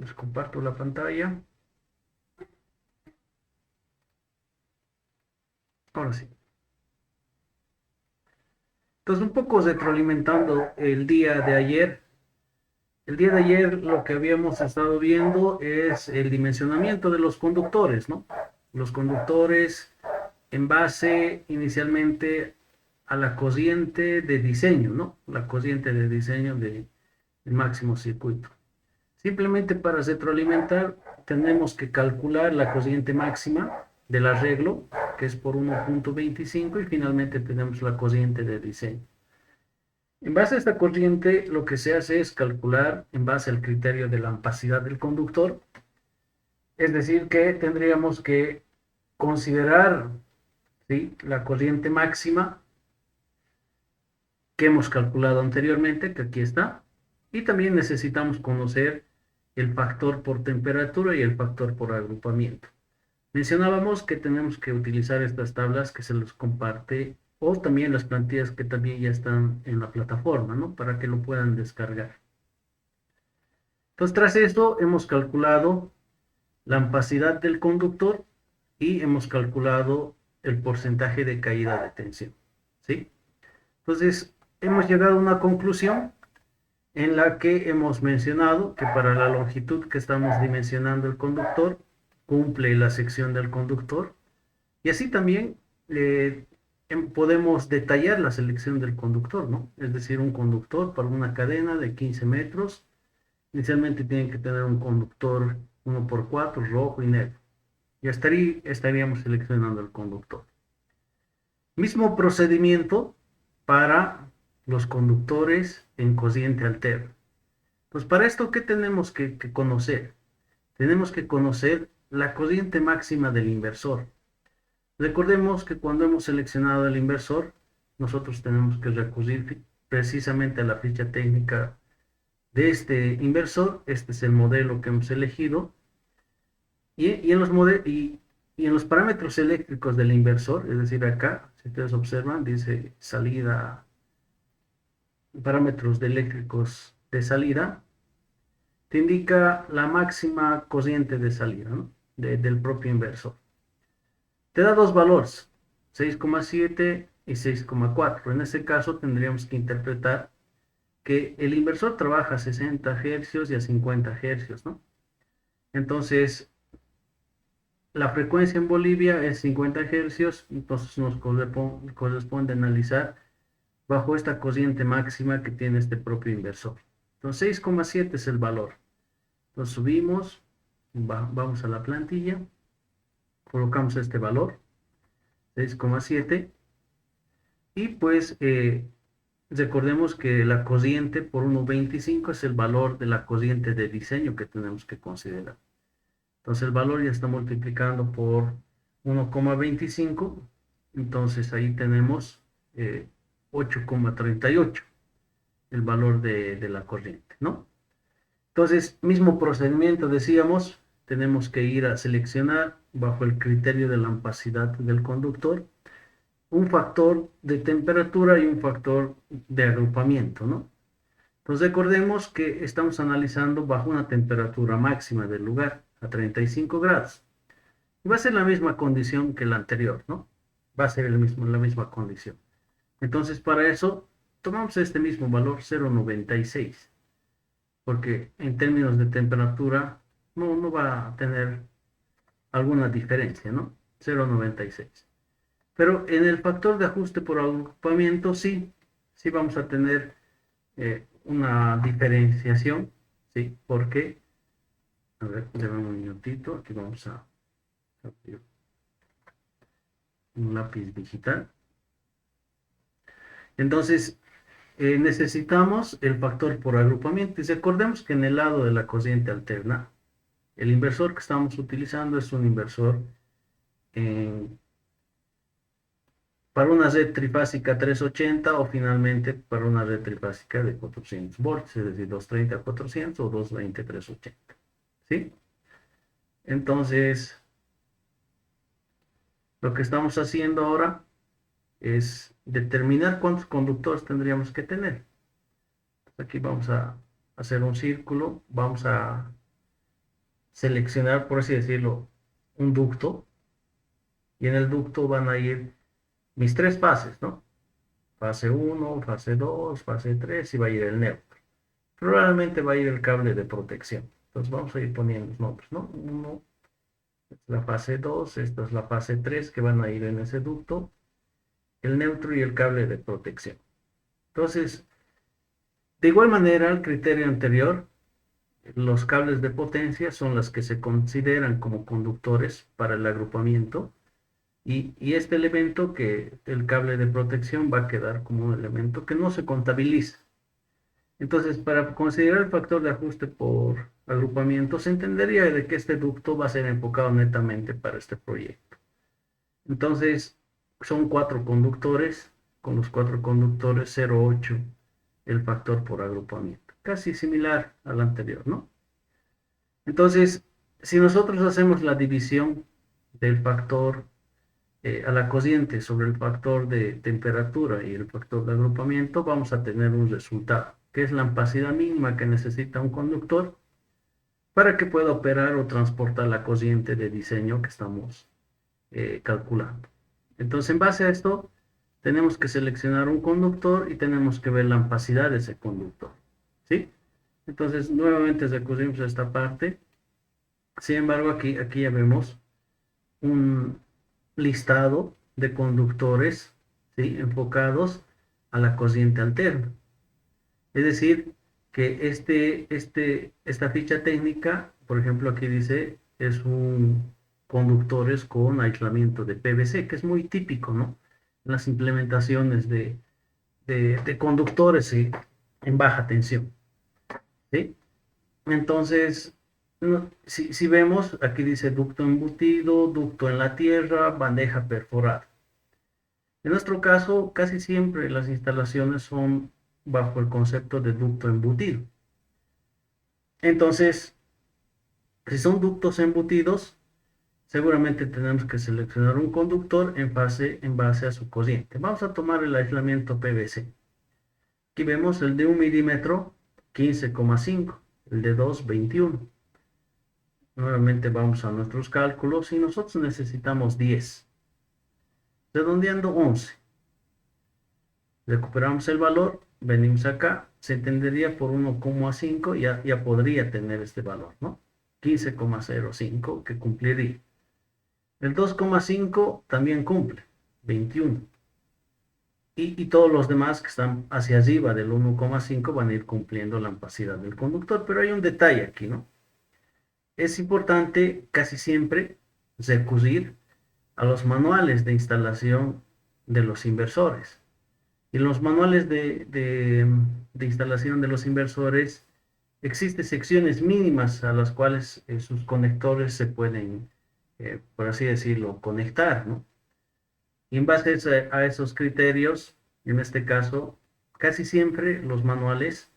Les comparto la pantalla. Ahora sí. Entonces, un poco retroalimentando el día de ayer. El día de ayer lo que habíamos estado viendo es el dimensionamiento de los conductores, ¿no? Los conductores en base inicialmente a la corriente de diseño, ¿no? La corriente de diseño del máximo circuito. Simplemente para retroalimentar tenemos que calcular la corriente máxima del arreglo, que es por 1.25, y finalmente tenemos la corriente de diseño. En base a esta corriente, lo que se hace es calcular en base al criterio de la ampacidad del conductor, es decir, que tendríamos que considerar, ¿sí?, la corriente máxima que hemos calculado anteriormente, que aquí está, y también necesitamos conocer el factor por temperatura y el factor por agrupamiento. Mencionábamos que tenemos que utilizar estas tablas que se los comparte o también las plantillas que también ya están en la plataforma, ¿no? Para que lo puedan descargar. Entonces, tras esto, hemos calculado la ampacidad del conductor y hemos calculado el porcentaje de caída de tensión, ¿sí? Entonces, hemos llegado a una conclusión en la que hemos mencionado que para la longitud que estamos dimensionando el conductor, cumple la sección del conductor, y así también podemos detallar la selección del conductor, ¿no? Es decir, un conductor para una cadena de 15 metros, inicialmente tienen que tener un conductor 1x4, rojo y negro. Ya estaríamos seleccionando el conductor. Mismo procedimiento para los conductores en corriente alterna. Pues para esto, ¿qué tenemos que conocer? Tenemos que conocer la corriente máxima del inversor. Recordemos que cuando hemos seleccionado el inversor, nosotros tenemos que recurrir precisamente a la ficha técnica de este inversor. Este es el modelo que hemos elegido. Y en los parámetros eléctricos del inversor, es decir, acá, si ustedes observan, dice salida, parámetros de eléctricos de salida, te indica la máxima corriente de salida, ¿no?, del propio inversor. Te da dos valores, 6,7 y 6,4. En este caso tendríamos que interpretar que el inversor trabaja a 60 hercios y a 50 hercios, ¿no? Entonces, la frecuencia en Bolivia es 50 hercios, entonces nos corresponde analizar bajo esta corriente máxima que tiene este propio inversor. Entonces, 6,7 es el valor. Entonces, subimos, vamos a la plantilla, colocamos este valor, 6,7, y pues recordemos que la corriente por 1.25 es el valor de la corriente de diseño que tenemos que considerar. Entonces el valor ya está multiplicando por 1,25, entonces ahí tenemos 8,38, el valor de la corriente, ¿no? Entonces, mismo procedimiento, decíamos, tenemos que ir a seleccionar bajo el criterio de la ampacidad del conductor un factor de temperatura y un factor de agrupamiento, ¿no? Entonces recordemos que estamos analizando bajo una temperatura máxima del lugar, a 35 grados. Y va a ser la misma condición que la anterior, ¿no? Va a ser la misma condición. Entonces, para eso, tomamos este mismo valor, 0,96, porque en términos de temperatura no va a tener alguna diferencia, ¿no? 0,96. Pero en el factor de ajuste por agrupamiento sí vamos a tener una diferenciación, ¿sí? Porque, a ver, déjame un minutito, aquí vamos a abrir un lápiz digital. Entonces, necesitamos el factor por agrupamiento. Y recordemos que en el lado de la corriente alterna, el inversor que estamos utilizando es un inversor en para una red trifásica 380 o finalmente para una red trifásica de 400 volts, es decir, 230 a 400 o 220 380. ¿Sí? Entonces, lo que estamos haciendo ahora es determinar cuántos conductores tendríamos que tener. Aquí vamos a hacer un círculo, vamos a seleccionar, por así decirlo, un ducto, y en el ducto van a ir mis tres fases, ¿no? Fase uno, fase 2, fase 3 y va a ir el neutro. Probablemente va a ir el cable de protección. Entonces vamos a ir poniendo los nombres, ¿no? Uno, esta es la fase 2, esta es la fase 3 que van a ir en ese ducto, el neutro y el cable de protección. Entonces, de igual manera, el criterio anterior, los cables de potencia son las que se consideran como conductores para el agrupamiento y este elemento que el cable de protección va a quedar como un elemento que no se contabiliza. Entonces, para considerar el factor de ajuste por agrupamiento, se entendería de que este ducto va a ser enfocado netamente para este proyecto. Entonces, son 4 conductores, con los 4 conductores 0,8 el factor por agrupamiento. Casi similar al anterior, ¿no? Entonces, si nosotros hacemos la división del factor a la cociente sobre el factor de temperatura y el factor de agrupamiento, vamos a tener un resultado, que es la ampacidad mínima que necesita un conductor para que pueda operar o transportar la cociente de diseño que estamos calculando. Entonces, en base a esto, tenemos que seleccionar un conductor y tenemos que ver la ampacidad de ese conductor, ¿sí? Entonces, nuevamente recurrimos a esta parte. Sin embargo, aquí ya vemos un listado de conductores, ¿sí?, enfocados a la cociente alterna. Es decir, que esta ficha técnica, por ejemplo, aquí dice, es un conductores con aislamiento de PVC, que es muy típico, ¿no? En las implementaciones de conductores, ¿sí?, en baja tensión, ¿sí? Entonces, si vemos, aquí dice ducto embutido, ducto en la tierra, bandeja perforada. En nuestro caso, casi siempre las instalaciones son bajo el concepto de ducto embutido. Entonces, si son ductos embutidos, seguramente tenemos que seleccionar un conductor en base a su cociente. Vamos a tomar el aislamiento PVC. Aquí vemos el de 1 milímetro, 15,5, el de 2, 21. Nuevamente vamos a nuestros cálculos y nosotros necesitamos 10. Redondeando 11. Recuperamos el valor, venimos acá, se entendería por 1,5, ya podría tener este valor, ¿no? 15,05 que cumpliría. El 2,5 también cumple, 21. Y todos los demás que están hacia arriba del 1,5 van a ir cumpliendo la ampacidad del conductor, pero hay un detalle aquí, ¿no? Es importante casi siempre recurrir a los manuales de instalación de los inversores. Y en los manuales de instalación de los inversores existen secciones mínimas a las cuales sus conectores se pueden, por así decirlo, conectar, ¿no? Y en base a esos criterios, en este caso, casi siempre los manuales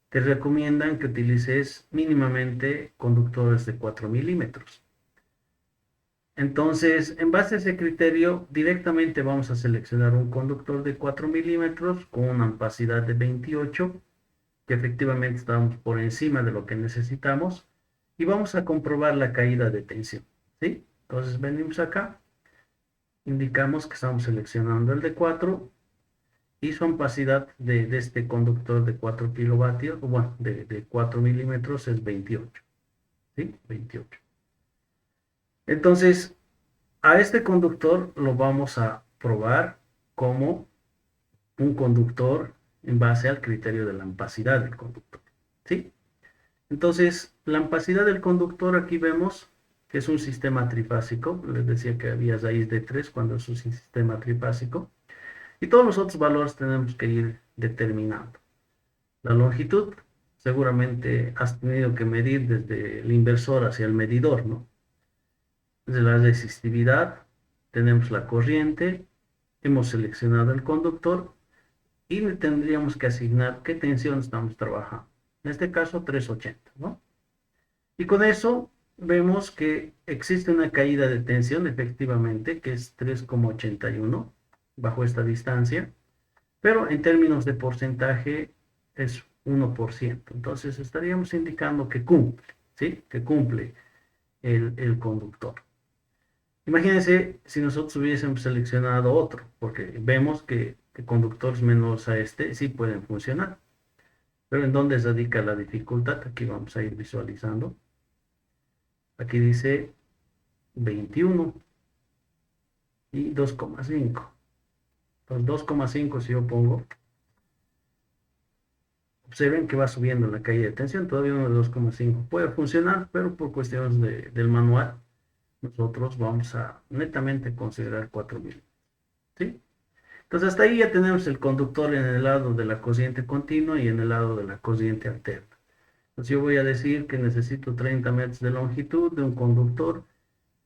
te recomiendan que utilices mínimamente conductores de 4 milímetros. Entonces, en base a ese criterio, directamente vamos a seleccionar un conductor de 4 milímetros con una ampacidad de 28, que efectivamente estamos por encima de lo que necesitamos, y vamos a comprobar la caída de tensión, ¿sí? Entonces, venimos acá, indicamos que estamos seleccionando el de 4 y su ampacidad de este conductor de 4 kilovatios, bueno, de 4 milímetros es 28, ¿sí? 28. Entonces, a este conductor lo vamos a probar como un conductor en base al criterio de la ampacidad del conductor, ¿sí? Entonces, la ampacidad del conductor aquí vemos que es un sistema trifásico. Les decía que había raíz de 3 cuando es un sistema trifásico. Y todos los otros valores tenemos que ir determinando. La longitud, seguramente has tenido que medir desde el inversor hacia el medidor, ¿no? De la resistividad, tenemos la corriente, hemos seleccionado el conductor y le tendríamos que asignar qué tensión estamos trabajando. En este caso 380, ¿no? Y con eso vemos que existe una caída de tensión efectivamente, que es 3,81 bajo esta distancia, pero en términos de porcentaje es 1%. Entonces estaríamos indicando que cumple, ¿sí? Que cumple el conductor. Imagínense si nosotros hubiésemos seleccionado otro, porque vemos que conductores menores a este sí pueden funcionar. Pero ¿en dónde radica la dificultad? Aquí vamos a ir visualizando. Aquí dice 21 y 2,5. Entonces 2,5 si yo pongo, observen que va subiendo la caída de tensión. Todavía uno de 2,5 puede funcionar, pero por cuestiones del manual, nosotros vamos a netamente considerar 4.000. ¿Sí? Entonces hasta ahí ya tenemos el conductor en el lado de la corriente continua y en el lado de la corriente alterna. Entonces yo voy a decir que necesito 30 metros de longitud de un conductor.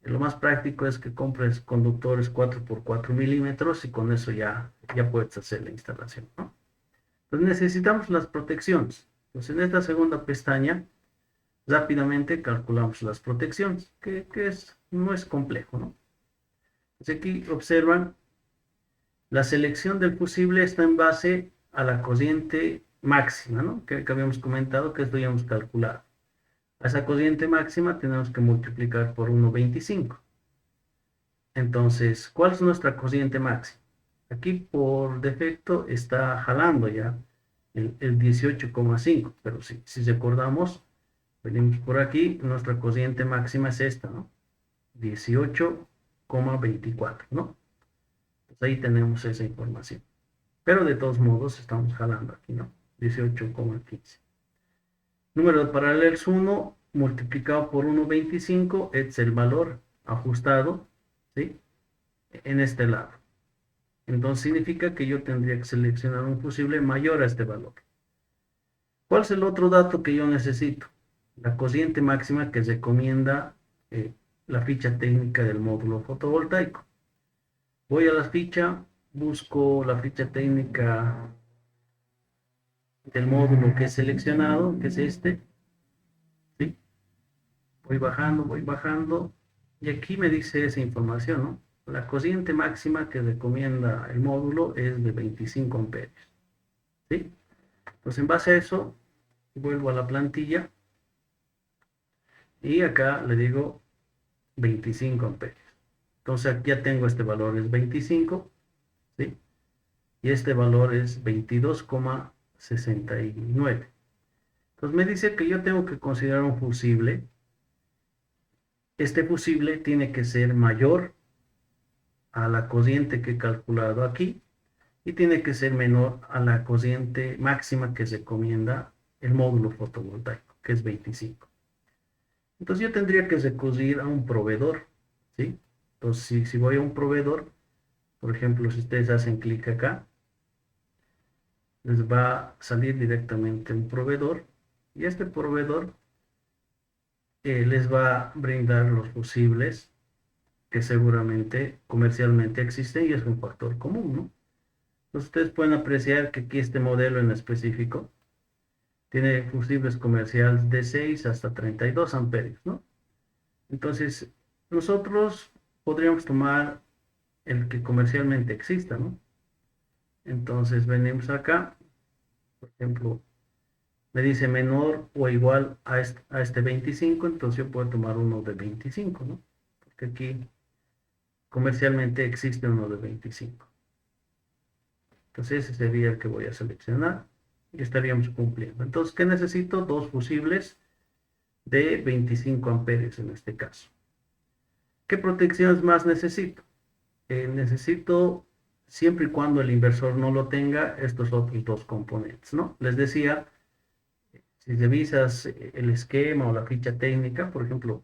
Lo más práctico es que compres conductores 4 por 4 milímetros y con eso ya puedes hacer la instalación, ¿no? Entonces necesitamos las protecciones. Entonces en esta segunda pestaña rápidamente calculamos las protecciones, que no es complejo, ¿no? Entonces aquí observan, la selección del fusible está en base a la corriente máxima, ¿no? Que habíamos comentado que esto ya hemos calculado. A esa corriente máxima tenemos que multiplicar por 1,25. Entonces, ¿cuál es nuestra corriente máxima? Aquí por defecto está jalando ya el 18,5, pero si recordamos, venimos por aquí, nuestra corriente máxima es esta, ¿no? 18,24, ¿no? Pues ahí tenemos esa información. Pero de todos modos estamos jalando aquí, ¿no? 18,15. Número de paralelos 1 multiplicado por 1,25 es el valor ajustado, ¿sí? En este lado. Entonces significa que yo tendría que seleccionar un fusible mayor a este valor. ¿Cuál es el otro dato que yo necesito? La corriente máxima que recomienda la ficha técnica del módulo fotovoltaico. Voy a la ficha, busco la ficha técnica del módulo que he seleccionado, que es este. ¿Sí? Voy bajando, y aquí me dice esa información, ¿no? La corriente máxima que recomienda el módulo es de 25 amperios. ¿Sí? Entonces, en base a eso, vuelvo a la plantilla y acá le digo 25 amperios. Entonces, aquí ya tengo este valor, es 25, ¿sí? Y este valor es 22,69. Entonces, me dice que yo tengo que considerar un fusible. Este fusible tiene que ser mayor a la corriente que he calculado aquí y tiene que ser menor a la corriente máxima que recomienda el módulo fotovoltaico, que es 25. Entonces yo tendría que recurrir a un proveedor, ¿sí? Entonces si voy a un proveedor, por ejemplo, si ustedes hacen clic acá, les va a salir directamente un proveedor y este proveedor les va a brindar los fusibles que seguramente comercialmente existen y es un factor común, ¿no? Entonces ustedes pueden apreciar que aquí este modelo en específico tiene fusibles comerciales de 6 hasta 32 amperios, ¿no? Entonces, nosotros podríamos tomar el que comercialmente exista, ¿no? Entonces, venimos acá, por ejemplo, me dice menor o igual a este 25, entonces yo puedo tomar uno de 25, ¿no? Porque aquí comercialmente existe uno de 25. Entonces, ese sería el que voy a seleccionar y estaríamos cumpliendo. Entonces, ¿qué necesito? Dos fusibles de 25 amperios en este caso. ¿Qué protecciones más necesito? Necesito, siempre y cuando el inversor no lo tenga, estos otros dos componentes, ¿no? Les decía, si revisas el esquema o la ficha técnica, por ejemplo,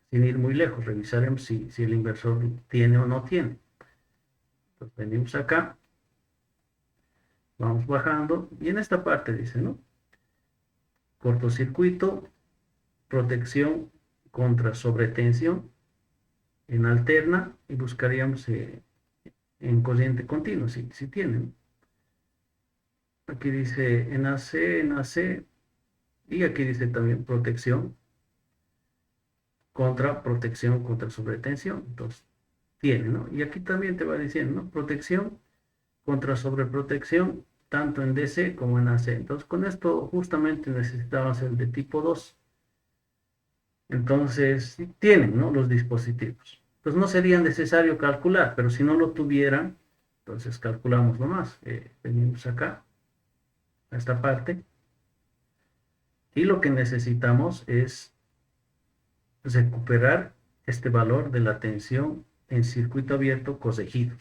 sin ir muy lejos, revisaremos si el inversor tiene o no tiene. Entonces venimos acá, vamos bajando, y en esta parte dice, ¿no? Cortocircuito, protección contra sobretensión en alterna, y buscaríamos en corriente continua, si tienen. Aquí dice en AC, y aquí dice también protección contra sobretensión. Entonces, tiene, ¿no? Y aquí también te va diciendo, ¿no? Protección contra sobreprotección, tanto en DC como en AC. Entonces, con esto justamente necesitamos el de tipo 2. Entonces, sí tienen, ¿no?, los dispositivos. Entonces no sería necesario calcular, pero si no lo tuvieran, entonces calculamos nomás. Venimos acá, a esta parte, y lo que necesitamos es recuperar este valor de la tensión en circuito abierto corregido.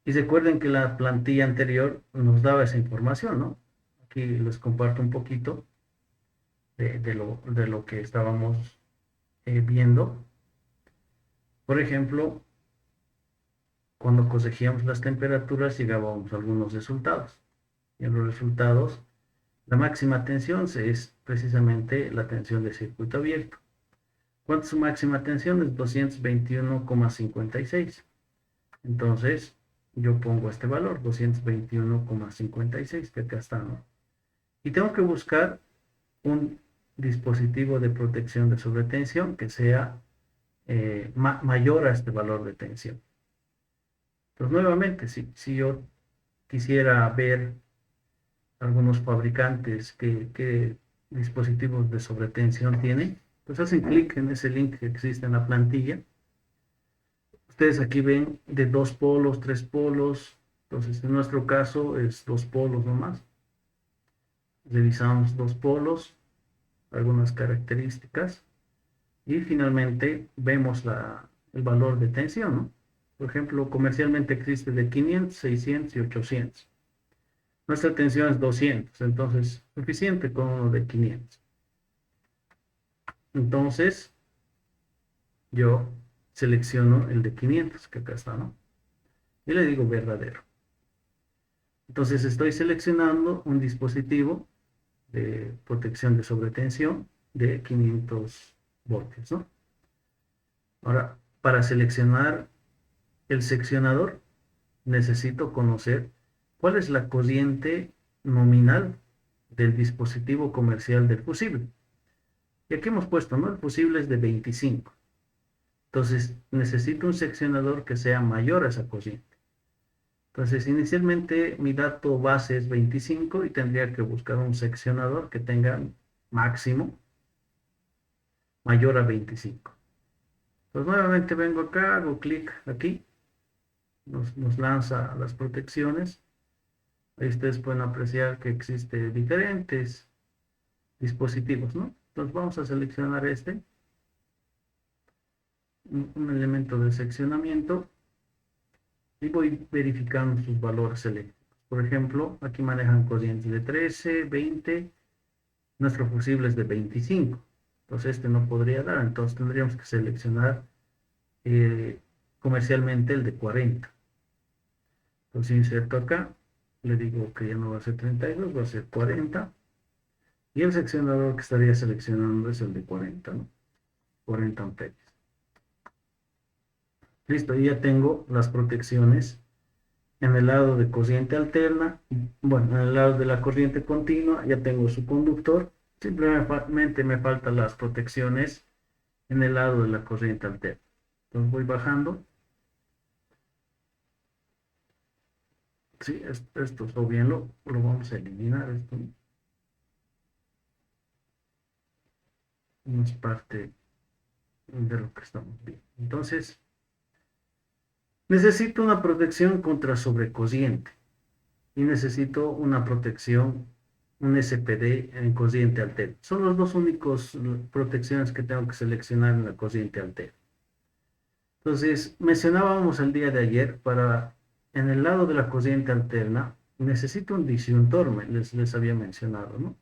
Y recuerden que la plantilla anterior nos daba esa información, ¿no? Aquí les comparto un poquito de lo que estábamos viendo. Por ejemplo, cuando corregíamos las temperaturas llegábamos a algunos resultados. Y en los resultados, la máxima tensión es precisamente la tensión de circuito abierto. ¿Cuánto es su máxima tensión? Es 221,56. Entonces, yo pongo este valor, 221,56, que acá está, ¿no? Y tengo que buscar un dispositivo de protección de sobretensión que sea mayor a este valor de tensión. Pues nuevamente, si yo quisiera ver algunos fabricantes que dispositivos de sobretensión tienen, pues hacen clic en ese link que existe en la plantilla. Ustedes aquí ven de 2 polos, 3 polos, entonces en nuestro caso es 2 polos nomás. Revisamos 2 polos, algunas características y finalmente vemos el valor de tensión, ¿no? Por ejemplo, comercialmente existe de 500, 600 y 800. Nuestra tensión es 200, entonces suficiente con uno de 500. Entonces yo selecciono el de 500, que acá está, ¿no? Y le digo verdadero. Entonces estoy seleccionando un dispositivo de protección de sobretensión de 500 voltios, ¿no? Ahora, para seleccionar el seccionador, necesito conocer cuál es la corriente nominal del dispositivo comercial del fusible. Y aquí hemos puesto, ¿no? El fusible es de 25. Entonces, necesito un seccionador que sea mayor a esa corriente. Entonces, inicialmente mi dato base es 25 y tendría que buscar un seccionador que tenga máximo mayor a 25. Pues nuevamente vengo acá, hago clic aquí, nos lanza las protecciones. Ahí ustedes pueden apreciar que existen diferentes dispositivos, ¿no? Entonces vamos a seleccionar este, un elemento de seccionamiento, y voy verificando sus valores eléctricos. Por ejemplo, aquí manejan corrientes de 13, 20, nuestro fusible es de 25. Entonces este no podría dar, entonces tendríamos que seleccionar comercialmente el de 40. Entonces inserto acá, le digo que ya no va a ser 32, va a ser 40. Y el seccionador que estaría seleccionando es el de 40, ¿no? 40 amperios. Listo, y ya tengo las protecciones en el lado de corriente alterna. Bueno, en el lado de la corriente continua ya tengo su conductor. Simplemente me faltan las protecciones en el lado de la corriente alterna. Entonces voy bajando. Sí, esto o bien lo vamos a eliminar. Esto no es parte de lo que estamos viendo. Entonces, necesito una protección contra sobrecorriente y necesito una protección, un SPD en corriente alterna. Son los dos únicos protecciones que tengo que seleccionar en la corriente alterna. Entonces, mencionábamos el día de ayer, en el lado de la corriente alterna, necesito un disyuntor, les había mencionado, ¿no?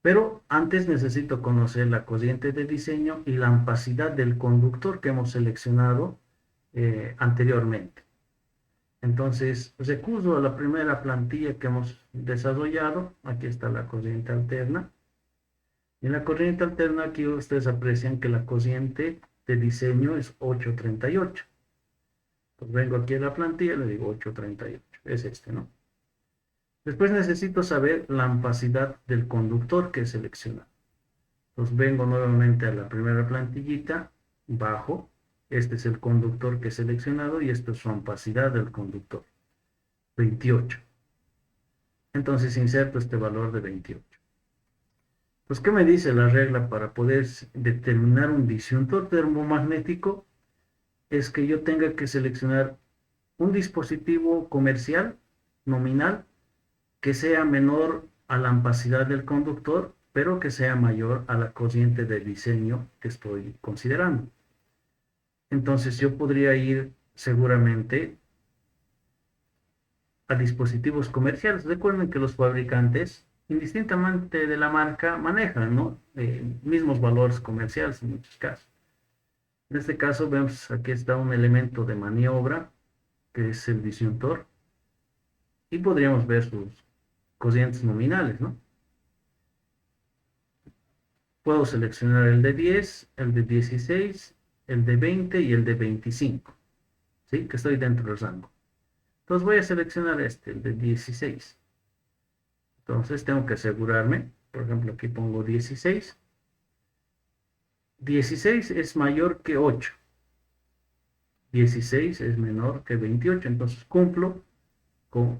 Pero antes necesito conocer la corriente de diseño y la ampacidad del conductor que hemos seleccionado anteriormente. Entonces, recurso a la primera plantilla que hemos desarrollado. Aquí está la corriente alterna. Y en la corriente alterna, aquí ustedes aprecian que la corriente de diseño es 838. Pues vengo aquí a la plantilla y le digo 838. Es este, ¿no? Después necesito saber la ampacidad del conductor que he seleccionado. Entonces vengo nuevamente a la primera plantillita, bajo. Este es el conductor que he seleccionado y esta es su ampacidad del conductor, 28. Entonces inserto este valor de 28. Pues, ¿qué me dice la regla para poder determinar un disyuntor termomagnético? Es que yo tenga que seleccionar un dispositivo comercial nominal que sea menor a la amperidad del conductor, pero que sea mayor a la corriente de diseño que estoy considerando. Entonces yo podría ir seguramente a dispositivos comerciales. Recuerden que los fabricantes, indistintamente de la marca, manejan, ¿no? Mismos valores comerciales en muchos casos. En este caso vemos aquí está un elemento de maniobra, que es el disyuntor, y podríamos ver sus cocientes nominales, ¿no? Puedo seleccionar el de 10, el de 16, el de 20 y el de 25, ¿sí? Que estoy dentro del rango. Entonces voy a seleccionar este, el de 16. Entonces tengo que asegurarme, por ejemplo, aquí pongo 16. 16 es mayor que 8. 16 es menor que 28. Entonces cumplo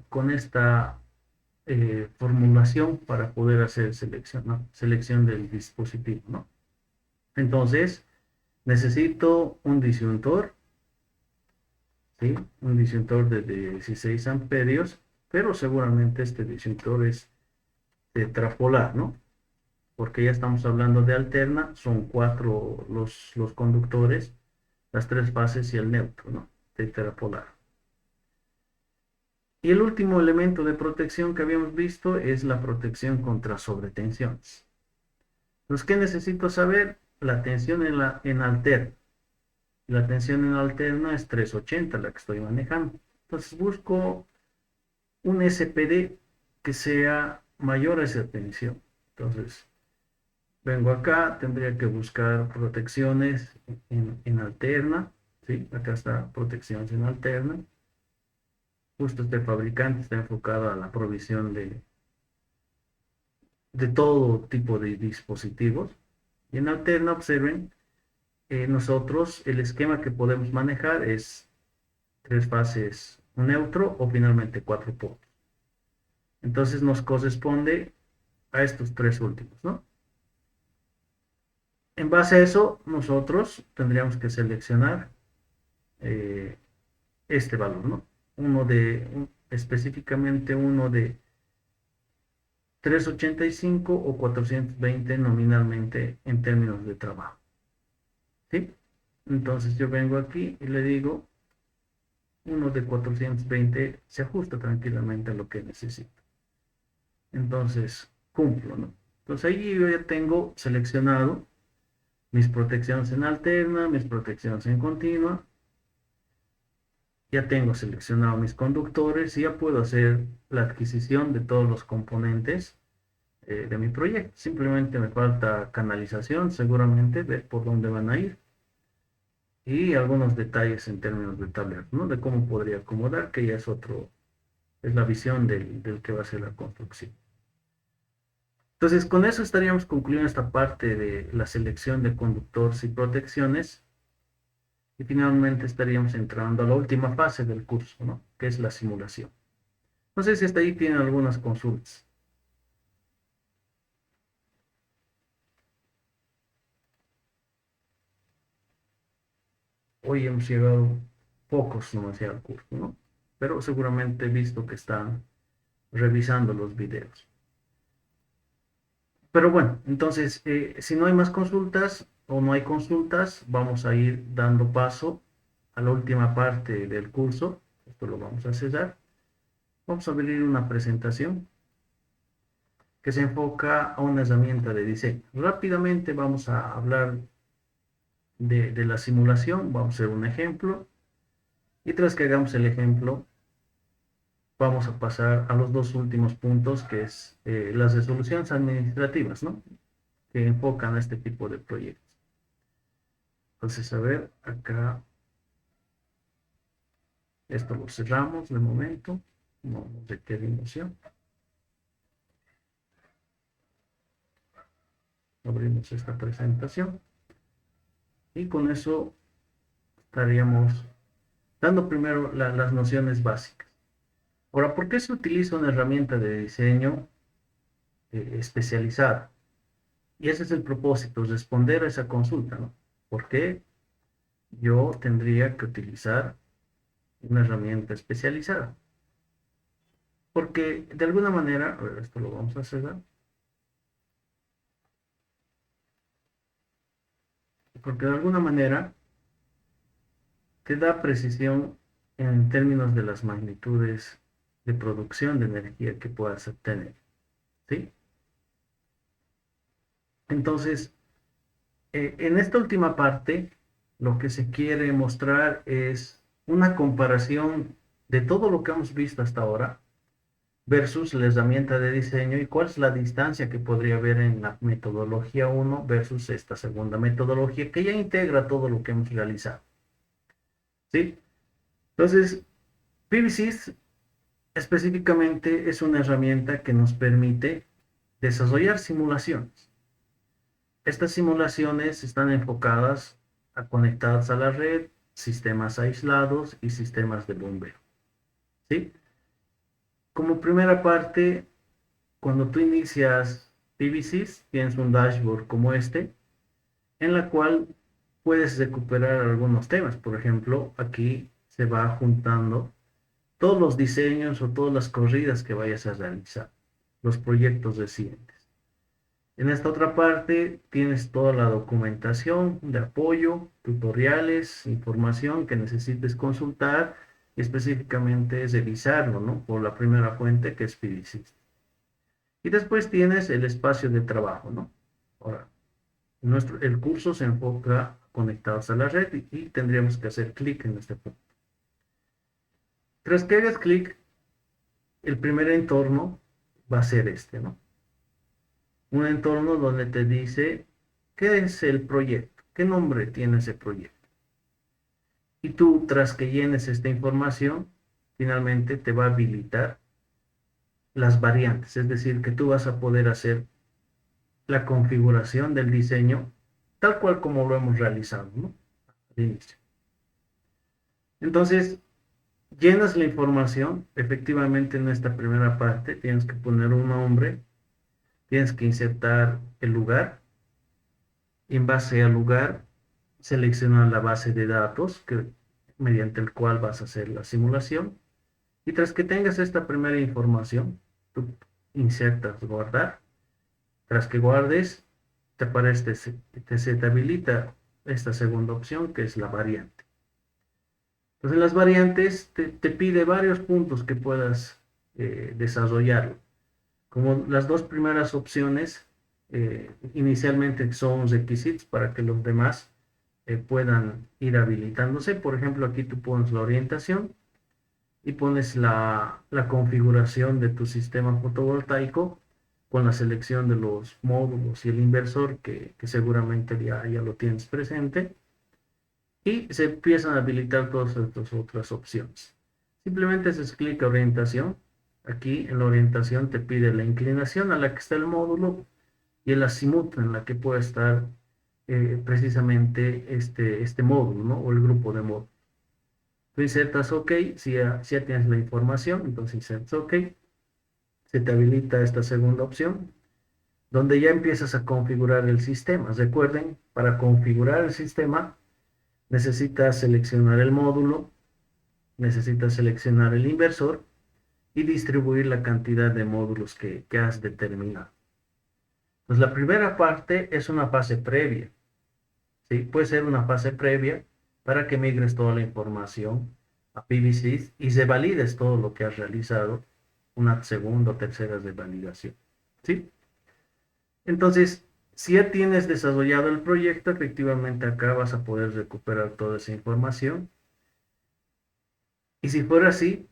con esta formulación para poder hacer selección, ¿no? Selección del dispositivo, ¿no? Entonces necesito un disyuntor, ¿sí? Un disyuntor de 16 amperios, pero seguramente este disyuntor es tetrapolar, ¿no? Porque ya estamos hablando de alterna, son cuatro los conductores, las tres fases y el neutro, ¿no? Tetrapolar. Y el último elemento de protección que habíamos visto es la protección contra sobretensiones. Entonces, ¿qué necesito saber? La tensión en alterna. La tensión en alterna es 380, la que estoy manejando. Entonces busco un SPD que sea mayor a esa tensión. Entonces, vengo acá, tendría que buscar protecciones en alterna, ¿sí? Acá está protecciones en alterna. Justo este fabricante está enfocado a la provisión de todo tipo de dispositivos. Y en alterna, observen, nosotros el esquema que podemos manejar es tres fases, un neutro o finalmente cuatro polos. Entonces nos corresponde a estos tres últimos, ¿no? En base a eso, nosotros tendríamos que seleccionar eh, este valor, ¿no? Específicamente uno de 385 o 420 nominalmente en términos de trabajo, ¿sí? Entonces yo vengo aquí y le digo, uno de 420 se ajusta tranquilamente a lo que necesito. Entonces, cumplo, ¿no? Entonces ahí yo ya tengo seleccionado mis protecciones en alterna, mis protecciones en continua. Ya tengo seleccionado mis conductores y ya puedo hacer la adquisición de todos los componentes de mi proyecto. Simplemente me falta canalización, seguramente, ver por dónde van a ir. Y algunos detalles en términos de tablero, ¿no? De cómo podría acomodar, que ya es la visión del que va a ser la construcción. Entonces, con eso estaríamos concluyendo esta parte de la selección de conductores y protecciones. Y finalmente estaríamos entrando a la última fase del curso, ¿no? Que es la simulación. No sé si hasta ahí tienen algunas consultas. Hoy hemos llegado pocos nomás ya al curso, ¿no? Pero seguramente he visto que están revisando los videos. Pero bueno, entonces, si no hay más consultas o no hay consultas, vamos a ir dando paso a la última parte del curso. Esto lo vamos a cerrar. Vamos a abrir una presentación que se enfoca a una herramienta de diseño. Rápidamente vamos a hablar de la simulación, vamos a hacer un ejemplo y tras que hagamos el ejemplo, vamos a pasar a los dos últimos puntos que es las resoluciones administrativas, ¿no? Que enfocan a este tipo de proyectos. Entonces, a ver, acá, esto lo cerramos de momento, no nos requiere emoción. Abrimos esta presentación y con eso estaríamos dando primero las nociones básicas. Ahora, ¿por qué se utiliza una herramienta de diseño especializada? Y ese es el propósito, responder a esa consulta, ¿no? ¿Por qué yo tendría que utilizar una herramienta especializada? Porque de alguna manera, a ver, esto lo vamos a hacer, ¿no? Porque de alguna manera te da precisión en términos de las magnitudes de producción de energía que puedas obtener, ¿sí? Entonces, en esta última parte, lo que se quiere mostrar es una comparación de todo lo que hemos visto hasta ahora versus la herramienta de diseño y cuál es la distancia que podría haber en la metodología uno versus esta segunda metodología que ya integra todo lo que hemos realizado, ¿sí? Entonces, PVSys específicamente es una herramienta que nos permite desarrollar simulaciones. Estas simulaciones están enfocadas a conectadas a la red, sistemas aislados y sistemas de bombeo, ¿sí? Como primera parte, cuando tú inicias PVSys, tienes un dashboard como este, en la cual puedes recuperar algunos temas. Por ejemplo, aquí se va juntando todos los diseños o todas las corridas que vayas a realizar, los proyectos recientes. En esta otra parte tienes toda la documentación de apoyo, tutoriales, información que necesites consultar y específicamente revisarlo, ¿no? Por la primera fuente que es PVSys. Y después tienes el espacio de trabajo, ¿no? Ahora, el curso se enfoca conectados a la red y tendríamos que hacer clic en este punto. Tras que hagas clic, el primer entorno va a ser este, ¿no? Un entorno donde te dice qué es el proyecto, qué nombre tiene ese proyecto. Y tú, tras que llenes esta información, finalmente te va a habilitar las variantes, es decir, que tú vas a poder hacer la configuración del diseño tal cual como lo hemos realizado, ¿no? Al inicio. Entonces, llenas la información, efectivamente en esta primera parte tienes que poner un nombre, tienes que insertar el lugar, en base al lugar seleccionar la base de datos mediante el cual vas a hacer la simulación y tras que tengas esta primera información, tú insertas guardar, tras que guardes te aparece, se te habilita esta segunda opción que es la variante. Entonces las variantes te pide varios puntos que puedas desarrollar. Como las dos primeras opciones inicialmente son requisitos para que los demás puedan ir habilitándose. Por ejemplo, aquí tú pones la orientación y pones la configuración de tu sistema fotovoltaico con la selección de los módulos y el inversor que seguramente ya lo tienes presente y se empiezan a habilitar todas estas otras opciones. Simplemente haces clic a orientación. Aquí en la orientación te pide la inclinación a la que está el módulo y el azimut en la que puede estar precisamente este módulo, ¿no? O el grupo de módulos. Tú insertas OK, si ya tienes la información, entonces insertas OK, se te habilita esta segunda opción, donde ya empiezas a configurar el sistema. Recuerden, para configurar el sistema necesitas seleccionar el módulo, necesitas seleccionar el inversor y distribuir la cantidad de módulos que has determinado. Pues la primera parte es una fase previa, ¿sí? Puede ser una fase previa para que migres toda la información a PVSys y se valides todo lo que has realizado, una segunda o tercera de validación, ¿sí? Entonces, si ya tienes desarrollado el proyecto, efectivamente acá vas a poder recuperar toda esa información. Y si fuera así,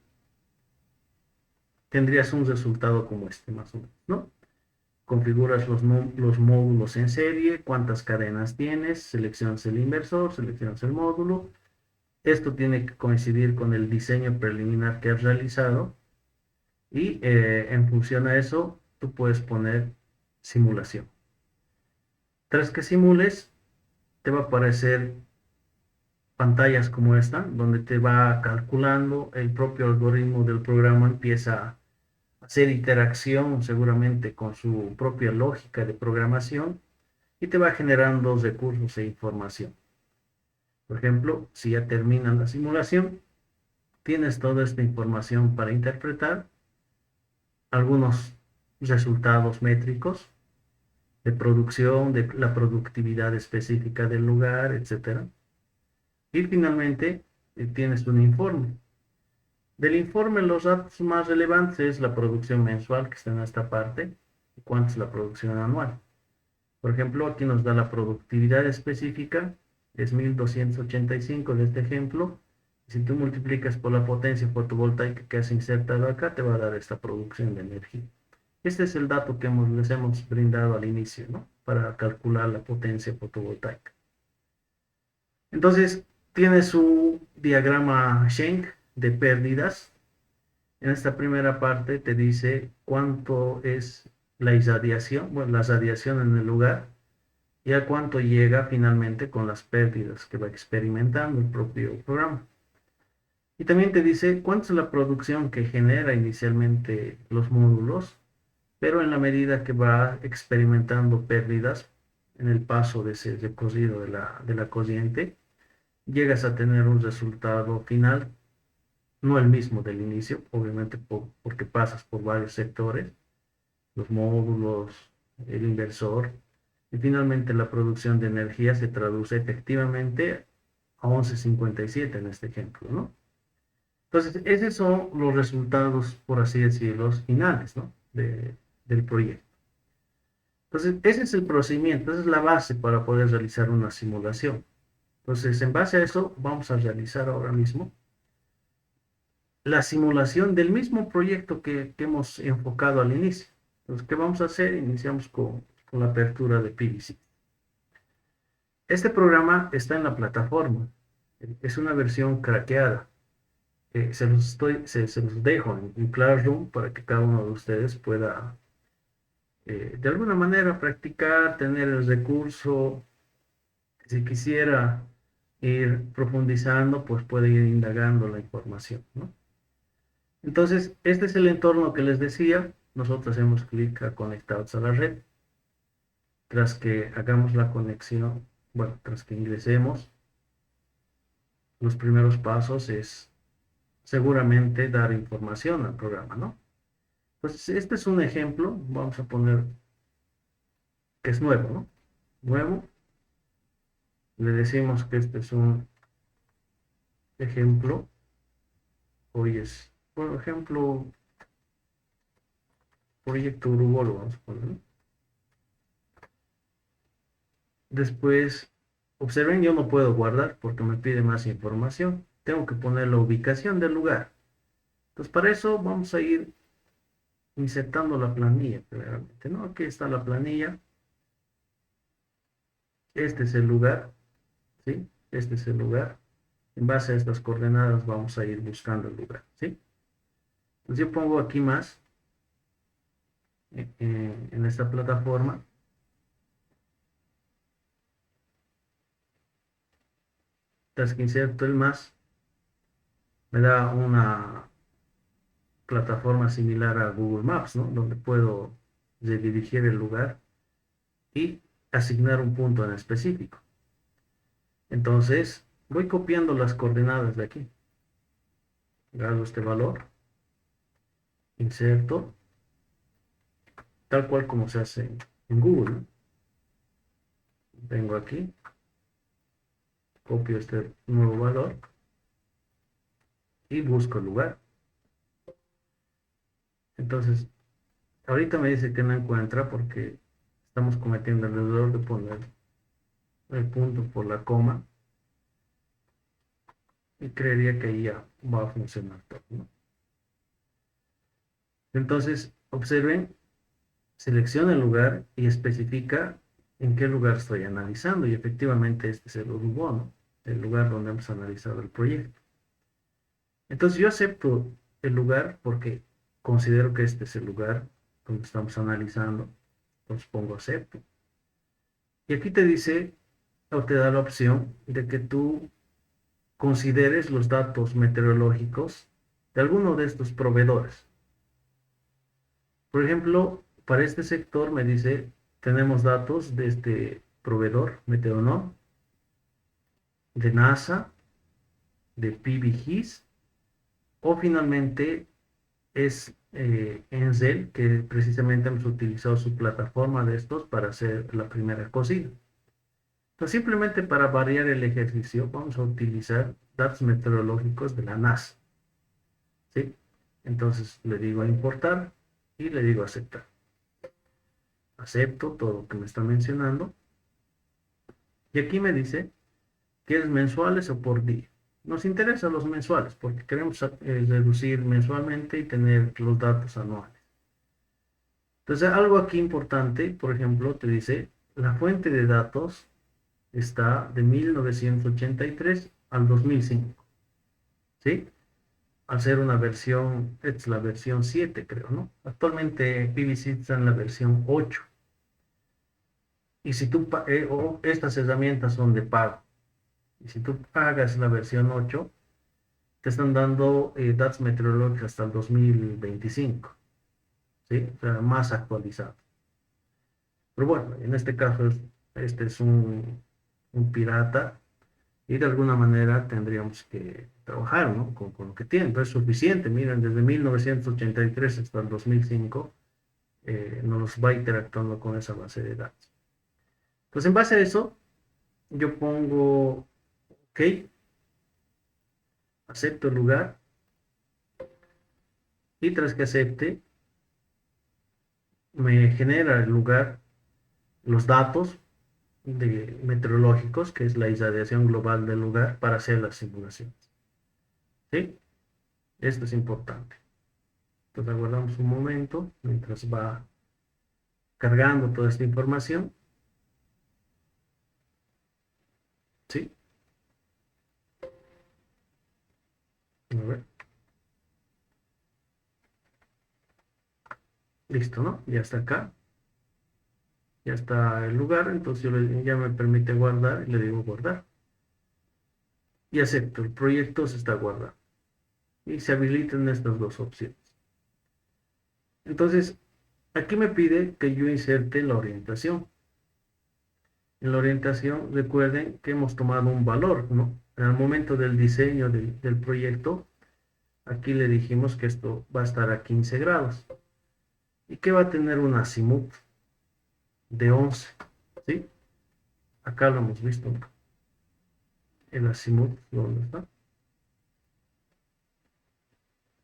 tendrías un resultado como este, más o menos, ¿no? Configuras los módulos en serie, cuántas cadenas tienes, seleccionas el inversor, seleccionas el módulo. Esto tiene que coincidir con el diseño preliminar que has realizado y en función a eso tú puedes poner simulación. Tras que simules, te va a aparecer pantallas como esta, donde te va calculando, el propio algoritmo del programa empieza a hacer interacción seguramente con su propia lógica de programación y te va generando recursos e información. Por ejemplo, si ya terminan la simulación, tienes toda esta información para interpretar algunos resultados métricos de producción, de la productividad específica del lugar, etcétera. Y finalmente tienes un informe. Del informe, los datos más relevantes es la producción mensual, que está en esta parte, y cuánto es la producción anual. Por ejemplo, aquí nos da la productividad específica, es 1285 de este ejemplo. Si tú multiplicas por la potencia fotovoltaica que has insertado acá, te va a dar esta producción de energía. Este es el dato que les hemos brindado al inicio, ¿no? Para calcular la potencia fotovoltaica. Entonces, tiene su diagrama Schenck de pérdidas. En esta primera parte te dice cuánto es la irradiación, bueno, la radiación en el lugar, y a cuánto llega finalmente con las pérdidas que va experimentando el propio programa. Y también te dice cuánto es la producción que genera inicialmente los módulos, pero en la medida que va experimentando pérdidas en el paso de ese recorrido de la corriente, llegas a tener un resultado final, no el mismo del inicio, obviamente porque pasas por varios sectores, los módulos, el inversor, y finalmente la producción de energía se traduce efectivamente a 11,57 en este ejemplo, ¿no? Entonces, esos son los resultados, por así decirlo, finales, ¿no? Del proyecto. Entonces, ese es el procedimiento, esa es la base para poder realizar una simulación. Entonces, en base a eso, vamos a realizar ahora mismo la simulación del mismo proyecto que hemos enfocado al inicio. Entonces, ¿qué vamos a hacer? Iniciamos con la apertura de PVC. Este programa está en la plataforma. Es una versión craqueada. Se los dejo en Classroom para que cada uno de ustedes pueda, de alguna manera, practicar, tener el recurso. Si quisiera ir profundizando, pues puede ir indagando la información, ¿no? Entonces, este es el entorno que les decía. Nosotros hacemos clic a conectados a la red. Tras que hagamos la conexión, bueno, tras que ingresemos, los primeros pasos es seguramente dar información al programa, ¿no? Entonces, este es un ejemplo. Vamos a poner que es nuevo, ¿no? Nuevo. Le decimos que este es un ejemplo. Hoy es, por ejemplo, proyecto Uruguay, lo vamos a poner, ¿no? Después, observen, yo no puedo guardar porque me pide más información. Tengo que poner la ubicación del lugar. Entonces, para eso vamos a ir insertando la planilla, primeramente, ¿no? Aquí está la planilla. Este es el lugar, ¿sí? Este es el lugar. En base a estas coordenadas vamos a ir buscando el lugar, ¿sí? Entonces yo pongo aquí más en esta plataforma. Tras que inserto el más, me da una plataforma similar a Google Maps, ¿no? Donde puedo redirigir el lugar y asignar un punto en específico. Entonces, voy copiando las coordenadas de aquí. Hago este valor, inserto, tal cual como se hace en Google, ¿no? Vengo aquí, copio este nuevo valor y busco el lugar. Entonces, ahorita me dice que no encuentra porque estamos cometiendo el error de poner el punto por la coma y creería que ahí ya va a funcionar todo, ¿no? Entonces, observen, selecciona el lugar y especifica en qué lugar estoy analizando y efectivamente este es el Uruguay, ¿no? El lugar donde hemos analizado el proyecto. Entonces yo acepto el lugar porque considero que este es el lugar donde estamos analizando. Entonces pongo acepto. Y aquí te dice, o te da la opción de que tú consideres los datos meteorológicos de alguno de estos proveedores. Por ejemplo, para este sector me dice, tenemos datos de este proveedor, Meteonom, de NASA, de PBGIS, o finalmente es Enzel, que precisamente hemos utilizado su plataforma de estos para hacer la primera cocina. Entonces, simplemente para variar el ejercicio, vamos a utilizar datos meteorológicos de la NASA. ¿Sí? Entonces le digo a importar y le digo aceptar. Acepto todo lo que me está mencionando. Y aquí me dice, ¿quieres mensuales o por día? Nos interesan los mensuales porque queremos deducir mensualmente y tener los datos anuales. Entonces, algo aquí importante, por ejemplo, te dice, la fuente de datos está de 1983 al 2005. ¿Sí? Al ser una versión, es la versión 7, creo, ¿no? Actualmente PVC está en la versión 8. Y si tú, estas herramientas son de pago. Y si tú pagas la versión 8, te están dando datos meteorológicos hasta el 2025, ¿sí? O sea, más actualizado. Pero bueno, en este caso, este es un pirata y de alguna manera tendríamos que trabajar, ¿no? Con lo que tienen, pero es suficiente. Miren, desde 1983 hasta el 2005 nos va interactuando con esa base de datos. Entonces, en base a eso, yo pongo OK, acepto el lugar y tras que acepte, me genera el lugar los datos meteorológicos, que es la irradiación global del lugar, para hacer las simulaciones. ¿Sí? Esto es importante. Entonces aguardamos un momento mientras va cargando toda esta información. ¿Sí? A ver. Listo, ¿no? Ya está acá. Ya está el lugar, entonces ya me permite guardar y le digo guardar. Y acepto, el proyecto se está guardando. Y se habilitan estas dos opciones. Entonces, aquí me pide que yo inserte la orientación. En la orientación, recuerden que hemos tomado un valor, ¿no? En el momento del diseño del proyecto, aquí le dijimos que esto va a estar a 15 grados y que va a tener un azimut de 11, ¿sí? Acá lo hemos visto, ¿no? El azimut, ¿dónde está?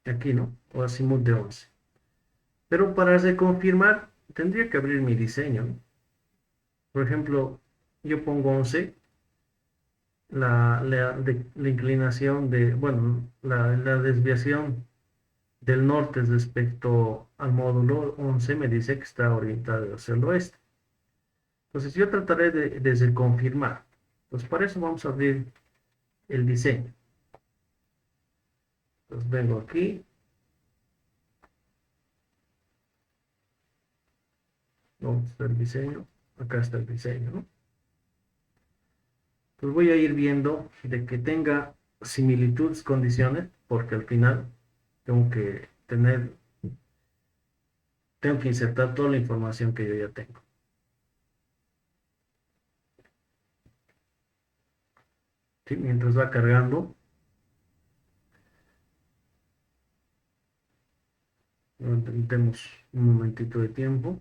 Aquí, ¿no? O azimut de 11. Pero para reconfirmar, tendría que abrir mi diseño, ¿no? Por ejemplo, yo pongo 11, la inclinación bueno, la desviación del norte respecto al módulo 11 me dice que está orientado hacia el oeste. Entonces yo trataré de confirmar. Entonces para eso vamos a abrir el diseño. Entonces vengo aquí. ¿Dónde está el diseño? Acá está el diseño, ¿no? Pues voy a ir viendo de que tenga similitudes, condiciones, porque al final tengo que tengo que insertar toda la información que yo ya tengo. ¿Sí? Mientras va cargando, demos un momentito de tiempo.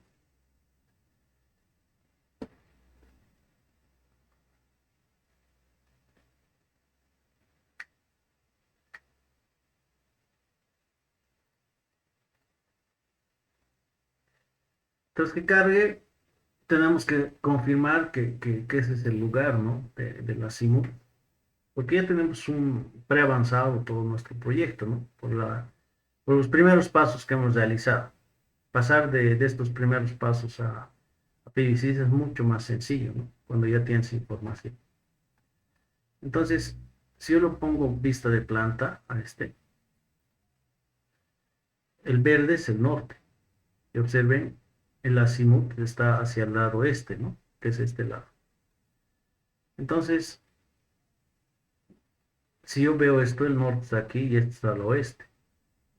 Entonces que cargue, tenemos que confirmar que ese es el lugar, ¿no? De la CIMU, porque ya tenemos un preavanzado todo nuestro proyecto, ¿no? Por los primeros pasos que hemos realizado. Pasar de estos primeros pasos a PVC es mucho más sencillo, ¿no? Cuando ya tienes información. Entonces, si yo lo pongo vista de planta a el verde es el norte. Y observen, el azimut está hacia el lado este, ¿no? Que es este lado. Entonces, si yo veo esto, el norte está aquí y este está al oeste.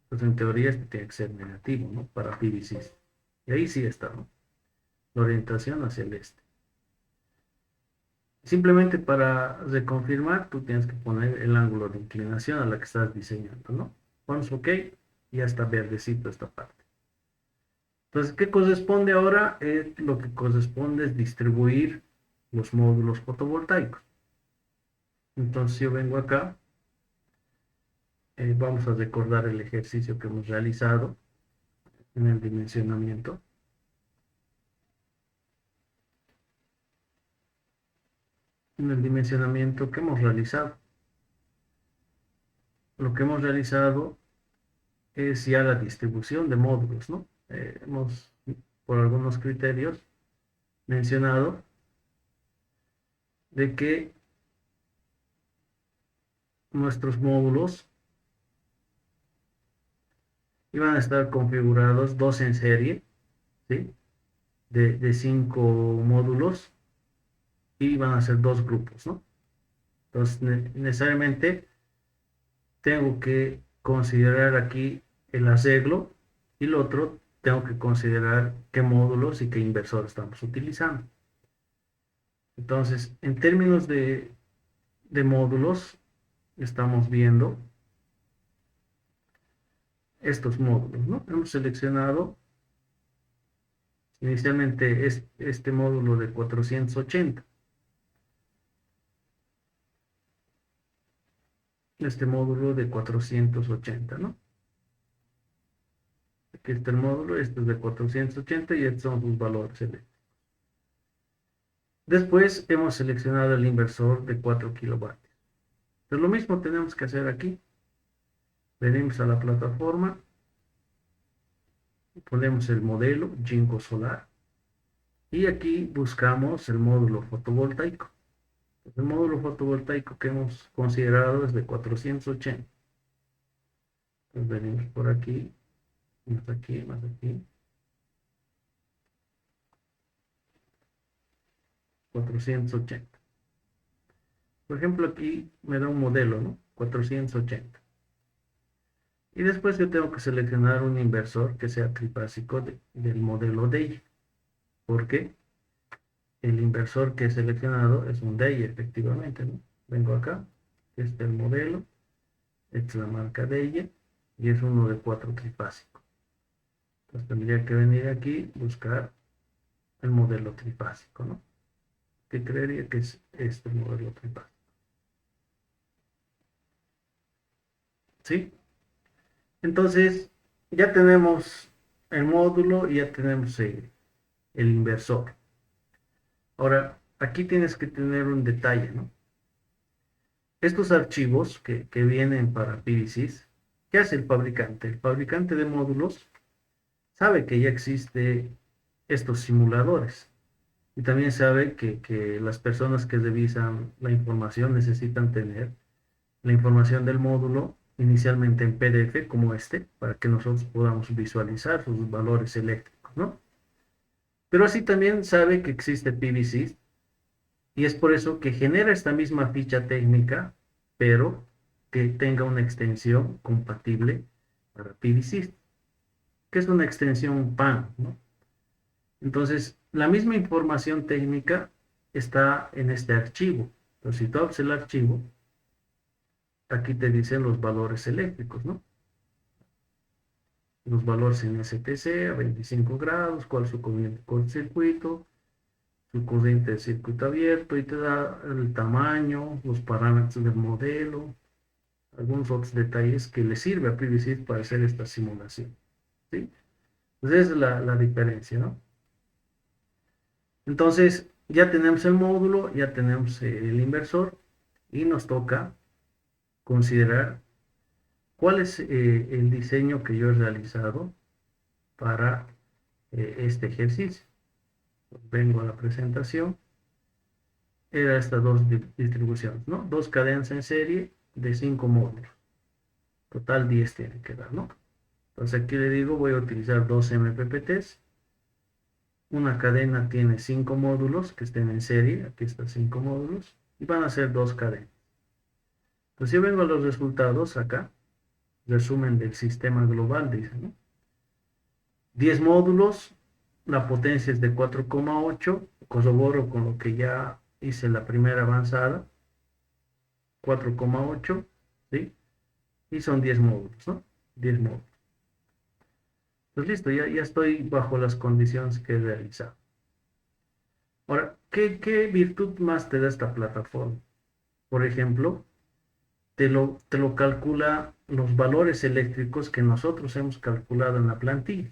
Entonces, en teoría, este tiene que ser negativo, ¿no? Para PVC. Y ahí sí está, ¿no? La orientación hacia el este. Simplemente para reconfirmar, tú tienes que poner el ángulo de inclinación a la que estás diseñando, ¿no? Pones OK y ya está verdecito esta parte. Entonces, ¿qué corresponde ahora? Lo que corresponde es distribuir los módulos fotovoltaicos. Entonces, yo vengo acá, vamos a recordar el ejercicio que hemos realizado en el dimensionamiento. En el dimensionamiento que hemos realizado. Lo que hemos realizado es ya la distribución de módulos, ¿no? Hemos, por algunos criterios, mencionado de que nuestros módulos iban a estar configurados dos en serie, ¿sí? De 5 módulos y van a ser dos grupos, ¿no? Entonces, necesariamente tengo que considerar aquí el arreglo y lo otro tengo que considerar qué módulos y qué inversor estamos utilizando. Entonces, en términos de módulos, estamos viendo estos módulos, ¿no? Hemos seleccionado inicialmente este módulo de 480. Este módulo de 480, ¿no? Aquí está el módulo, este es de 480 y estos son sus valores eléctricos. Después hemos seleccionado el inversor de 4 kilovatios. Entonces lo mismo tenemos que hacer aquí. Venimos a la plataforma, ponemos el modelo Jinko Solar y aquí buscamos el módulo fotovoltaico. El módulo fotovoltaico que hemos considerado es de 480. Entonces venimos por aquí, más aquí, más aquí. 480. Por ejemplo, aquí me da un modelo, ¿no? 480. Y después yo tengo que seleccionar un inversor que sea trifásico del modelo DEI. Porque el inversor que he seleccionado es un DEI, efectivamente, ¿no? Vengo acá, este es el modelo, esta es la marca DEI y es uno de 4 trifásico. Entonces tendría que venir aquí, buscar el modelo trifásico, ¿no? Que creería que es este modelo trifásico. ¿Sí? Entonces, ya tenemos el módulo y ya tenemos el inversor. Ahora, aquí tienes que tener un detalle, ¿no? Estos archivos que vienen para PVCs, ¿qué hace el fabricante? El fabricante de módulos sabe que ya existe estos simuladores y también sabe que las personas que revisan la información necesitan tener la información del módulo inicialmente en PDF como este, para que nosotros podamos visualizar sus valores eléctricos, ¿no? Pero así también sabe que existe PVC y es por eso que genera esta misma ficha técnica, pero que tenga una extensión compatible para PVC, que es una extensión PAN, ¿no? Entonces, la misma información técnica está en este archivo. Entonces, si tú abres el archivo, aquí te dicen los valores eléctricos, ¿no? Los valores en STC a 25 grados, cuál es su corriente de cortocircuito, su corriente de circuito abierto, y te da el tamaño, los parámetros del modelo, algunos otros detalles que le sirve a PVC para hacer esta simulación, ¿sí? Entonces, esa es la diferencia, ¿no? Entonces, ya tenemos el módulo, ya tenemos el inversor, y nos toca considerar cuál es el diseño que yo he realizado para este ejercicio. Vengo a la presentación, era estas dos distribuciones, ¿no? Dos cadenas en serie de 5 módulos. Total 10 tiene que dar, ¿no? Entonces aquí le digo, voy a utilizar dos MPPTs. Una cadena tiene 5 módulos que estén en serie, aquí están 5 módulos, y van a ser dos cadenas. Entonces yo vengo a los resultados acá, resumen del sistema global, dice, ¿no? 10 módulos, la potencia es de 4,8, corroboro con lo que ya hice la primera avanzada, 4,8, ¿sí? Y son 10 módulos, ¿no? 10 módulos. Pues listo, ya estoy bajo las condiciones que he realizado. Ahora, ¿qué virtud más te da esta plataforma? Por ejemplo, te lo calcula los valores eléctricos que nosotros hemos calculado en la plantilla.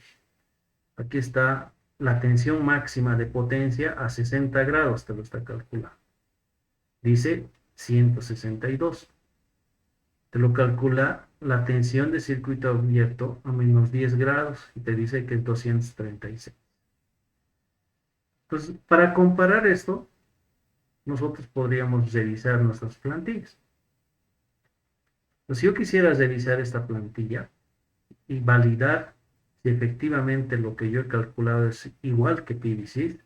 Aquí está la tensión máxima de potencia a 60 grados, te lo está calculando. Dice 162. Te lo calcula la tensión de circuito abierto a menos 10 grados y te dice que es 236. Entonces, para comparar esto, nosotros podríamos revisar nuestras plantillas. Entonces, si yo quisiera revisar esta plantilla y validar si efectivamente lo que yo he calculado es igual que PVC,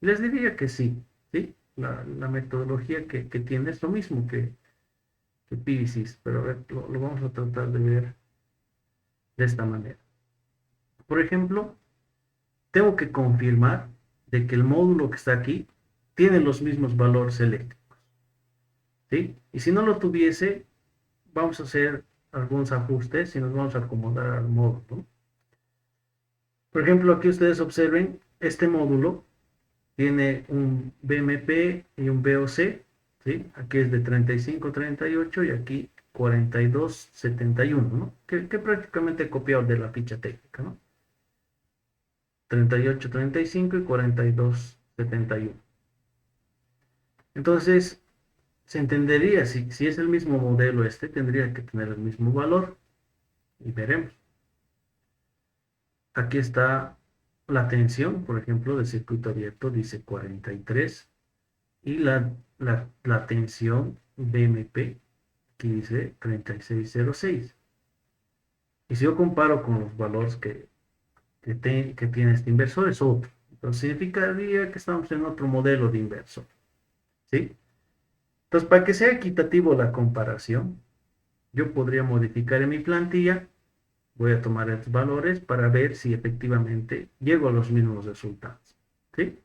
les diría que sí, ¿sí? La metodología que tiene es lo mismo que PVC, pero a ver, lo vamos a tratar de ver de esta manera. Por ejemplo, tengo que confirmar de que el módulo que está aquí tiene los mismos valores eléctricos, ¿sí? Y si no lo tuviese, vamos a hacer algunos ajustes y nos vamos a acomodar al módulo. Por ejemplo, aquí ustedes observen, este módulo tiene un BMP y un VOC, ¿sí? Aquí es de 3538 y aquí 4271, ¿no? Que prácticamente he copiado de la ficha técnica, ¿no? 3835 y 4271. Entonces, se entendería, si es el mismo modelo este, tendría que tener el mismo valor. Y veremos. Aquí está la tensión, por ejemplo, de circuito abierto, dice 43. Y la tensión BMP, aquí dice 3606. Y si yo comparo con los valores que tiene este inversor, es otro. Entonces significaría que estamos en otro modelo de inversor, ¿sí? Entonces, para que sea equitativo la comparación, yo podría modificar en mi plantilla, voy a tomar estos valores para ver si efectivamente llego a los mismos resultados, ¿sí?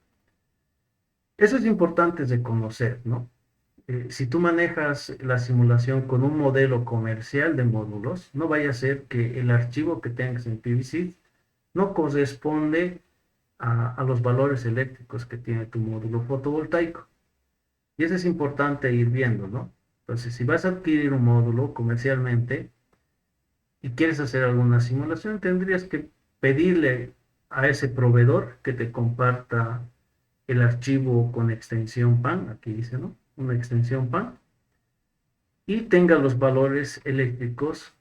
Eso es importante de conocer, ¿no? Si tú manejas la simulación con un modelo comercial de módulos, no vaya a ser que el archivo que tengas en PVC no corresponde a los valores eléctricos que tiene tu módulo fotovoltaico. Y eso es importante ir viendo, ¿no? Entonces, si vas a adquirir un módulo comercialmente y quieres hacer alguna simulación, tendrías que pedirle a ese proveedor que te comparta el archivo con extensión PAN, aquí dice, ¿no? Una extensión PAN, y tenga los valores eléctricos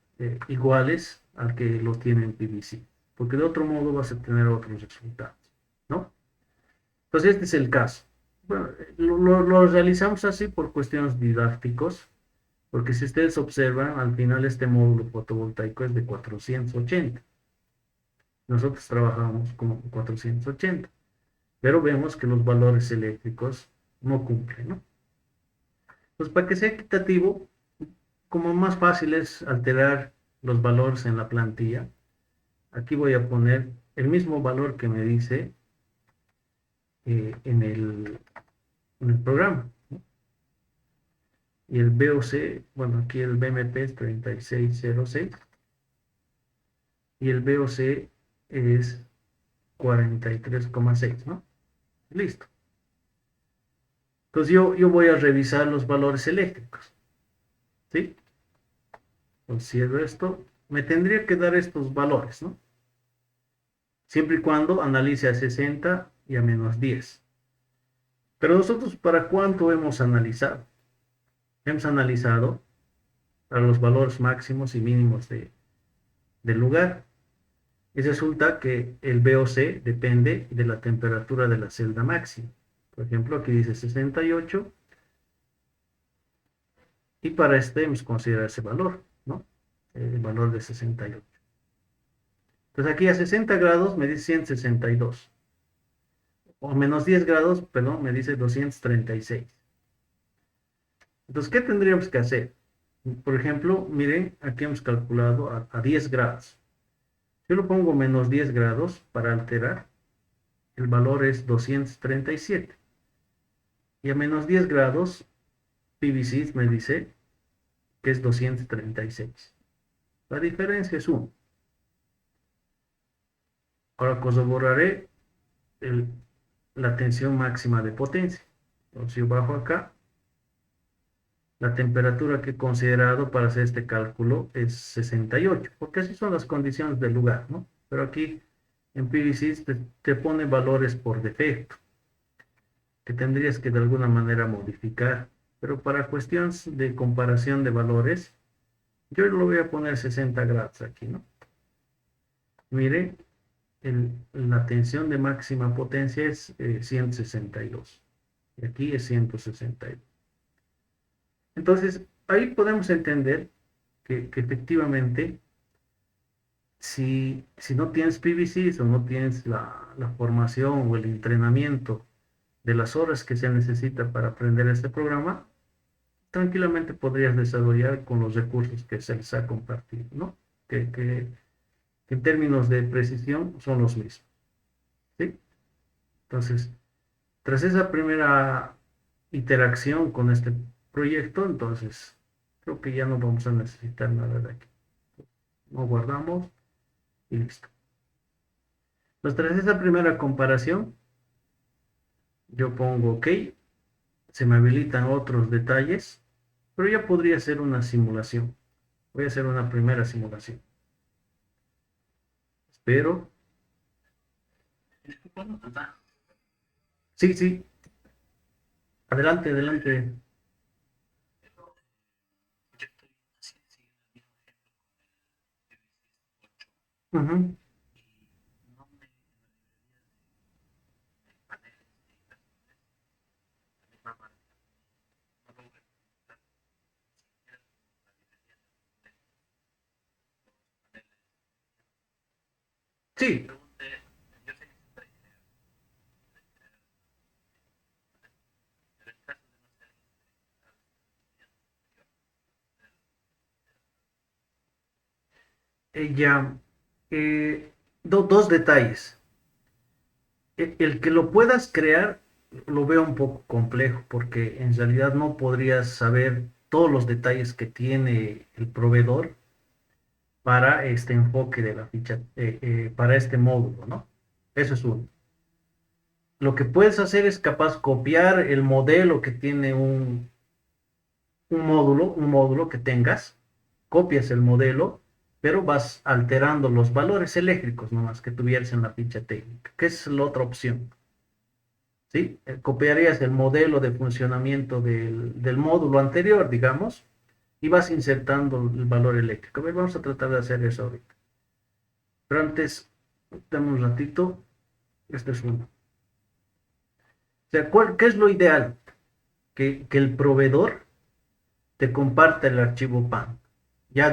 iguales al que lo tiene en PVC, porque de otro modo vas a tener otros resultados, ¿no? Entonces este es el caso. Bueno, lo realizamos así por cuestiones didácticos, porque si ustedes observan, al final este módulo fotovoltaico es de 480. Nosotros trabajamos con 480, pero vemos que los valores eléctricos no cumplen, ¿no? Pues para que sea equitativo, como más fácil es alterar los valores en la plantilla, aquí voy a poner el mismo valor que me dice en el programa, ¿no? Y el VOC, bueno, aquí el BMP es 3606 y el VOC es 43,6, ¿no? Listo. Entonces yo voy a revisar los valores eléctricos, ¿sí? Entonces cierro esto, me tendría que dar estos valores, ¿no? Siempre y cuando analice a 60 y a menos 10. Pero nosotros, ¿para cuánto hemos analizado? Hemos analizado para los valores máximos y mínimos del lugar. Y resulta que el VOC depende de la temperatura de la celda máxima. Por ejemplo, aquí dice 68 y para este hemos considerado ese valor, ¿no? El valor de 68. Entonces aquí a 60 grados me dice 162. O menos 10 grados, perdón, me dice 236. Entonces, ¿qué tendríamos que hacer? Por ejemplo, miren, aquí hemos calculado a 10 grados. Yo lo pongo menos 10 grados para alterar. El valor es 237. Y a menos 10 grados, PVC me dice que es 236. La diferencia es 1. Ahora corroboraré el, la tensión máxima de potencia. Entonces yo bajo acá. La temperatura que he considerado para hacer este cálculo es 68, porque así son las condiciones del lugar, ¿no? Pero aquí en PVC te pone valores por defecto, que tendrías que de alguna manera modificar. Pero para cuestiones de comparación de valores, yo lo voy a poner 60 grados aquí, ¿no? Mire, la tensión de máxima potencia es 162. Y aquí es 162. Entonces, ahí podemos entender que efectivamente, si no tienes PVCs o no tienes la formación o el entrenamiento de las horas que se necesita para aprender este programa, tranquilamente podrías desarrollar con los recursos que se les ha compartido, ¿no? Que en términos de precisión son los mismos, ¿sí? Entonces, tras esa primera interacción con este proyecto, entonces creo que ya no vamos a necesitar nada de aquí. Lo guardamos y listo. Pues tras esa primera comparación, yo pongo OK, se me habilitan otros detalles, pero ya podría ser una simulación. Voy a hacer una primera simulación. Espero. Sí, sí, adelante, adelante. Ujú. Sí, ya. Dos detalles. El que lo puedas crear lo veo un poco complejo porque en realidad no podrías saber todos los detalles que tiene el proveedor para este enfoque de la ficha, para este módulo, ¿no? Eso es uno. Lo que puedes hacer es capaz copiar el modelo que tiene un módulo que tengas, copias el modelo, pero vas alterando los valores eléctricos nomás que tuvieras en la ficha técnica, que es la otra opción. ¿Sí? Copiarías el modelo de funcionamiento del módulo anterior, digamos, y vas insertando el valor eléctrico. A ver, vamos a tratar de hacer eso ahorita. Pero antes, dame un ratito. Este es uno. O sea, ¿qué es lo ideal? Que el proveedor te comparta el archivo PAN, ya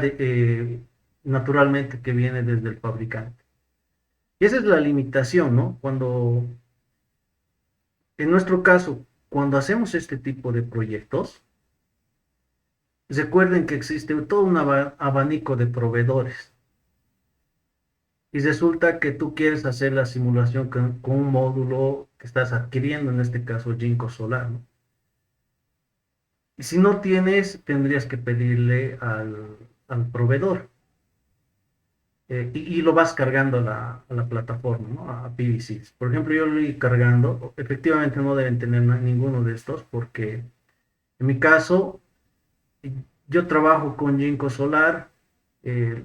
naturalmente que viene desde el fabricante. Y esa es la limitación, ¿no? En nuestro caso, cuando hacemos este tipo de proyectos, recuerden que existe todo un abanico de proveedores. Y resulta que tú quieres hacer la simulación con un módulo que estás adquiriendo, en este caso Ginkgo Solar, ¿no? Y si no tienes, tendrías que pedirle al proveedor. Y lo vas cargando a la plataforma, ¿no? A PVC. Por ejemplo, yo lo voy cargando. Efectivamente no deben tener ninguno de estos porque en mi caso yo trabajo con Ginkgo Solar. eh,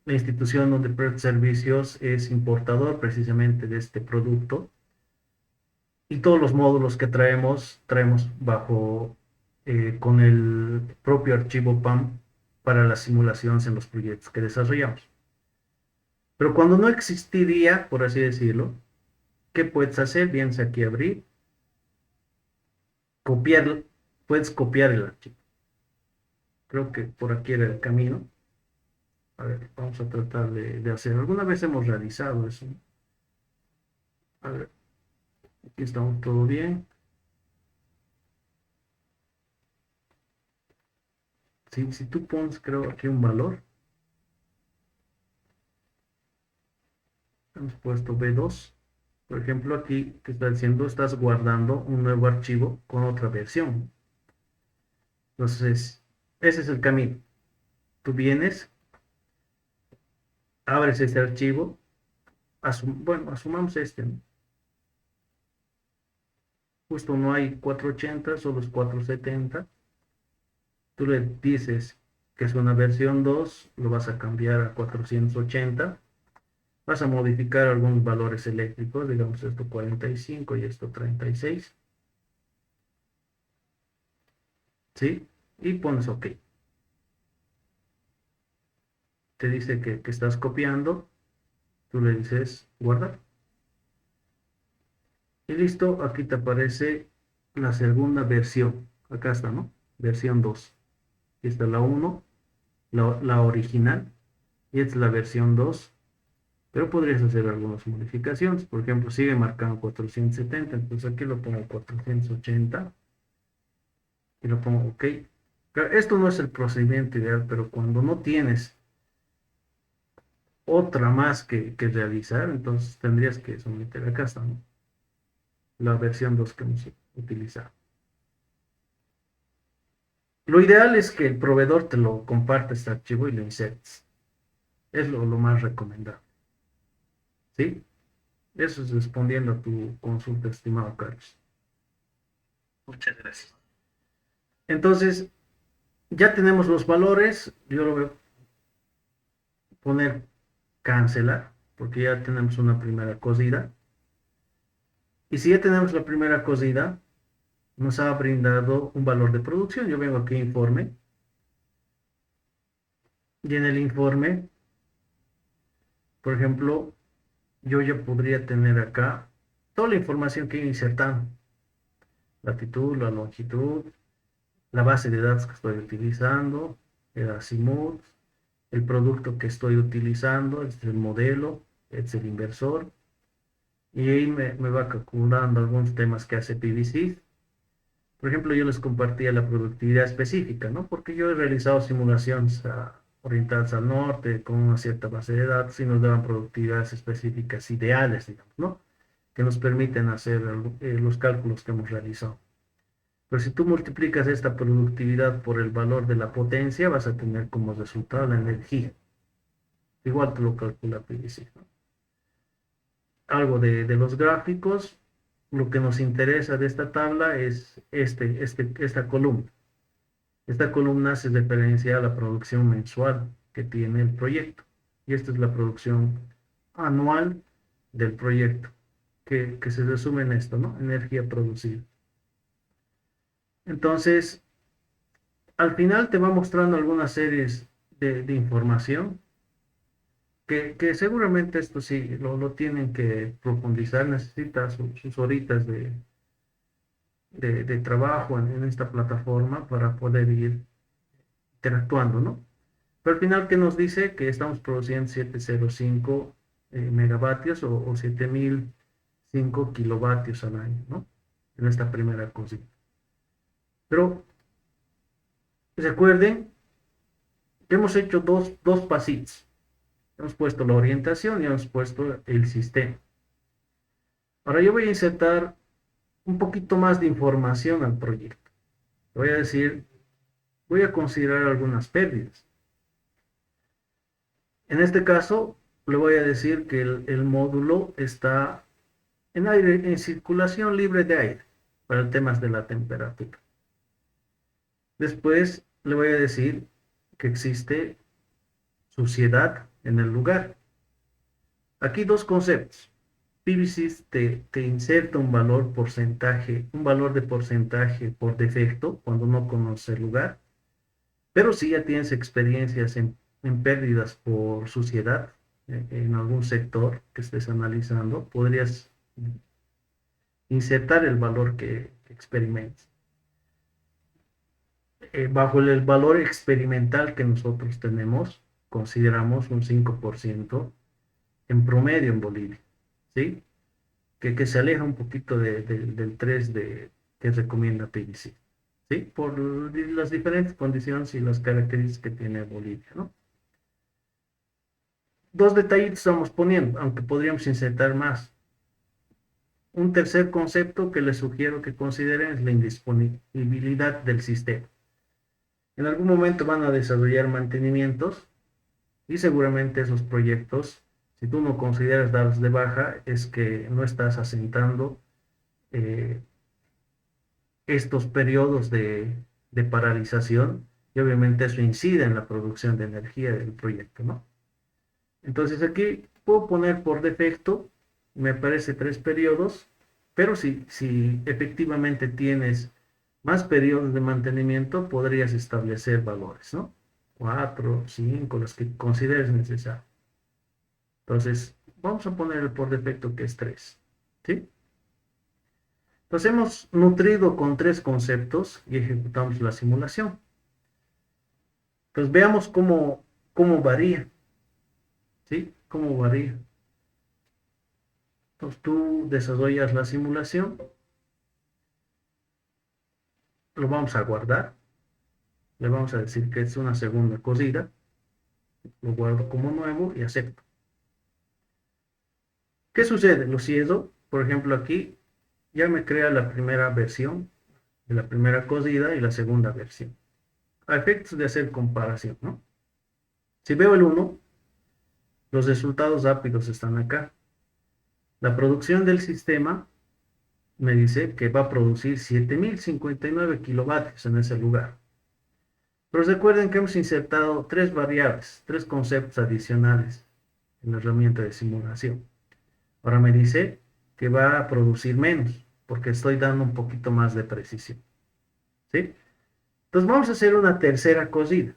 la institución donde presto servicios es importador precisamente de este producto. Y todos los módulos que traemos bajo con el propio archivo PAM para las simulaciones en los proyectos que desarrollamos. Pero cuando no existiría, por así decirlo, ¿qué puedes hacer? Vienes aquí a abrir, copiar, puedes copiar el archivo. Creo que por aquí era el camino. A ver, vamos a tratar de hacer. Alguna vez hemos realizado eso. A ver, aquí estamos todo bien. Si tú pones, creo, aquí un valor, hemos puesto B2. Por ejemplo, aquí que está diciendo, estás guardando un nuevo archivo con otra versión. Entonces, ese es el camino. Tú vienes, abres este archivo, bueno, asumamos este, ¿no? Justo no hay 480, solo es 470. Tú le dices que es una versión 2, lo vas a cambiar a 480. Vas a modificar algunos valores eléctricos, digamos esto 45 y esto 36, ¿sí? Y pones OK. Te dice que estás copiando, tú le dices guardar. Y listo, aquí te aparece la segunda versión. Acá está, ¿no? Versión 2. Aquí está la 1, la original, y esta es la versión 2. Pero podrías hacer algunas modificaciones. Por ejemplo, sigue marcando 470, entonces aquí lo pongo 480 y lo pongo OK. Claro, esto no es el procedimiento ideal, pero cuando no tienes otra más que realizar, entonces tendrías que someter acá está, ¿no? La versión 2 que hemos utilizado. Lo ideal es que el proveedor te lo comparta este archivo y lo insertes. Es lo más recomendable. ¿Sí? Eso es respondiendo a tu consulta, estimado Carlos. Muchas gracias. Entonces, ya tenemos los valores. Yo lo voy a poner cancelar, porque ya tenemos una primera cosida. Y si ya tenemos la primera cosida, nos ha brindado un valor de producción. Yo vengo aquí a informe. Y en el informe, por ejemplo, yo ya podría tener acá toda la información que he insertado. Latitud, la longitud, la base de datos que estoy utilizando, el azimut, el producto que estoy utilizando, este es el modelo, este es el inversor. Y ahí me va calculando algunos temas que hace PVC. Por ejemplo, yo les compartía la productividad específica, ¿no? Porque yo he realizado simulaciones orientadas al norte con una cierta base de datos y nos daban productividades específicas ideales, digamos, ¿no? Que nos permiten hacer los cálculos que hemos realizado. Pero si tú multiplicas esta productividad por el valor de la potencia, vas a tener como resultado la energía. Igual te lo calcula PVC, ¿no? Algo de los gráficos, lo que nos interesa de esta tabla es esta columna. Esta columna hace referencia a la producción mensual que tiene el proyecto. Y esta es la producción anual del proyecto, que se resume en esto, ¿no? Energía producida. Entonces, al final te va mostrando algunas series de información que seguramente esto sí lo tienen que profundizar, necesita sus horitas de trabajo en esta plataforma para poder ir interactuando, ¿no? Pero al final, ¿qué nos dice? Que estamos produciendo 705 megavatios o 7005 kilovatios al año, ¿no? En esta primera cosita. Pero recuerden que hemos hecho dos pasitos. Hemos puesto la orientación y hemos puesto el sistema. Ahora yo voy a insertar un poquito más de información al proyecto. Voy a decir, voy a considerar algunas pérdidas. En este caso, le voy a decir que el módulo está en circulación libre de aire para el tema de la temperatura. Después le voy a decir que existe suciedad en el lugar. Aquí dos conceptos. PVSys te inserta un valor porcentaje, un valor de porcentaje por defecto cuando no conoce el lugar, pero si ya tienes experiencias en pérdidas por suciedad en algún sector que estés analizando, podrías insertar el valor que experimentes. Bajo el valor experimental que nosotros tenemos, consideramos un 5% en promedio en Bolivia, ¿sí? Que se aleja un poquito del 3 que recomienda PVC, ¿sí? Por las diferentes condiciones y las características que tiene Bolivia, ¿no? Dos detallitos estamos poniendo, aunque podríamos insertar más. Un tercer concepto que les sugiero que consideren es la indisponibilidad del sistema. En algún momento van a desarrollar mantenimientos y seguramente esos proyectos, si tú no consideras darlos de baja, es que no estás asentando eh, estos periodos de paralización y obviamente eso incide en la producción de energía del proyecto, ¿no? Entonces aquí puedo poner por defecto, me aparece 3 periodos, pero si efectivamente tienes más periodos de mantenimiento, podrías establecer valores, ¿no? 4, 5, los que consideres necesarios. Entonces, vamos a poner por defecto que es 3, ¿sí? Entonces hemos nutrido con 3 conceptos y ejecutamos la simulación. Entonces veamos cómo varía, ¿sí? Cómo varía. Entonces tú desarrollas la simulación, lo vamos a guardar, le vamos a decir que es una segunda cosida, lo guardo como nuevo y acepto. ¿Qué sucede? Lo cierro, por ejemplo aquí ya me crea la primera versión de la primera cosida y la segunda versión. A efectos de hacer comparación, ¿no? Si veo el 1, los resultados rápidos están acá. La producción del sistema me dice que va a producir 7059 kilovatios en ese lugar. Pero recuerden que hemos insertado 3 variables, 3 conceptos adicionales en la herramienta de simulación. Ahora me dice que va a producir menos, porque estoy dando un poquito más de precisión, ¿sí? Entonces vamos a hacer una tercera cosida.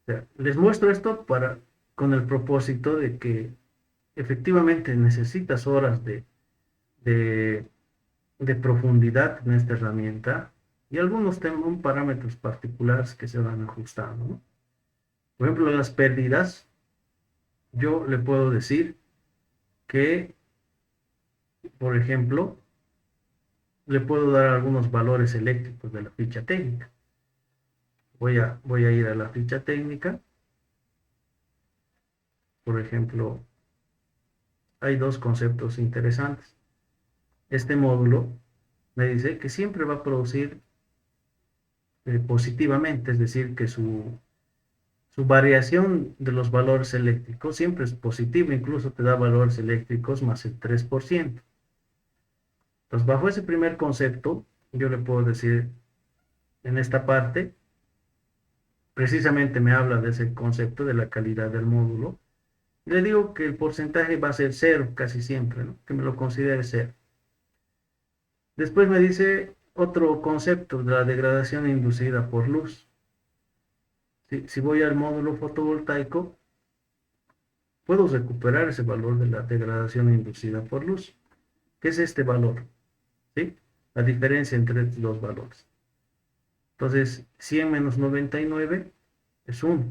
O sea, les muestro esto con el propósito de que efectivamente necesitas horas de, de profundidad en esta herramienta y algunos tengan parámetros particulares que se van ajustando, ¿no? Por ejemplo, las pérdidas, yo le puedo decir que, por ejemplo, le puedo dar algunos valores eléctricos de la ficha técnica. Voy a ir a la ficha técnica. Por ejemplo, hay 2 conceptos interesantes. Este módulo me dice que siempre va a producir positivamente, es decir, que su variación de los valores eléctricos siempre es positiva, incluso te da valores eléctricos más el 3%. Entonces, bajo ese primer concepto, yo le puedo decir en esta parte, precisamente me habla de ese concepto de la calidad del módulo, y le digo que el porcentaje va a ser 0 casi siempre, ¿no? Que me lo considere 0. Después me dice otro concepto de la degradación inducida por luz. Si voy al módulo fotovoltaico, puedo recuperar ese valor de la degradación inducida por luz. ¿Qué es este valor? ¿Sí? La diferencia entre estos 2 valores. Entonces, 100 menos 99 es 1.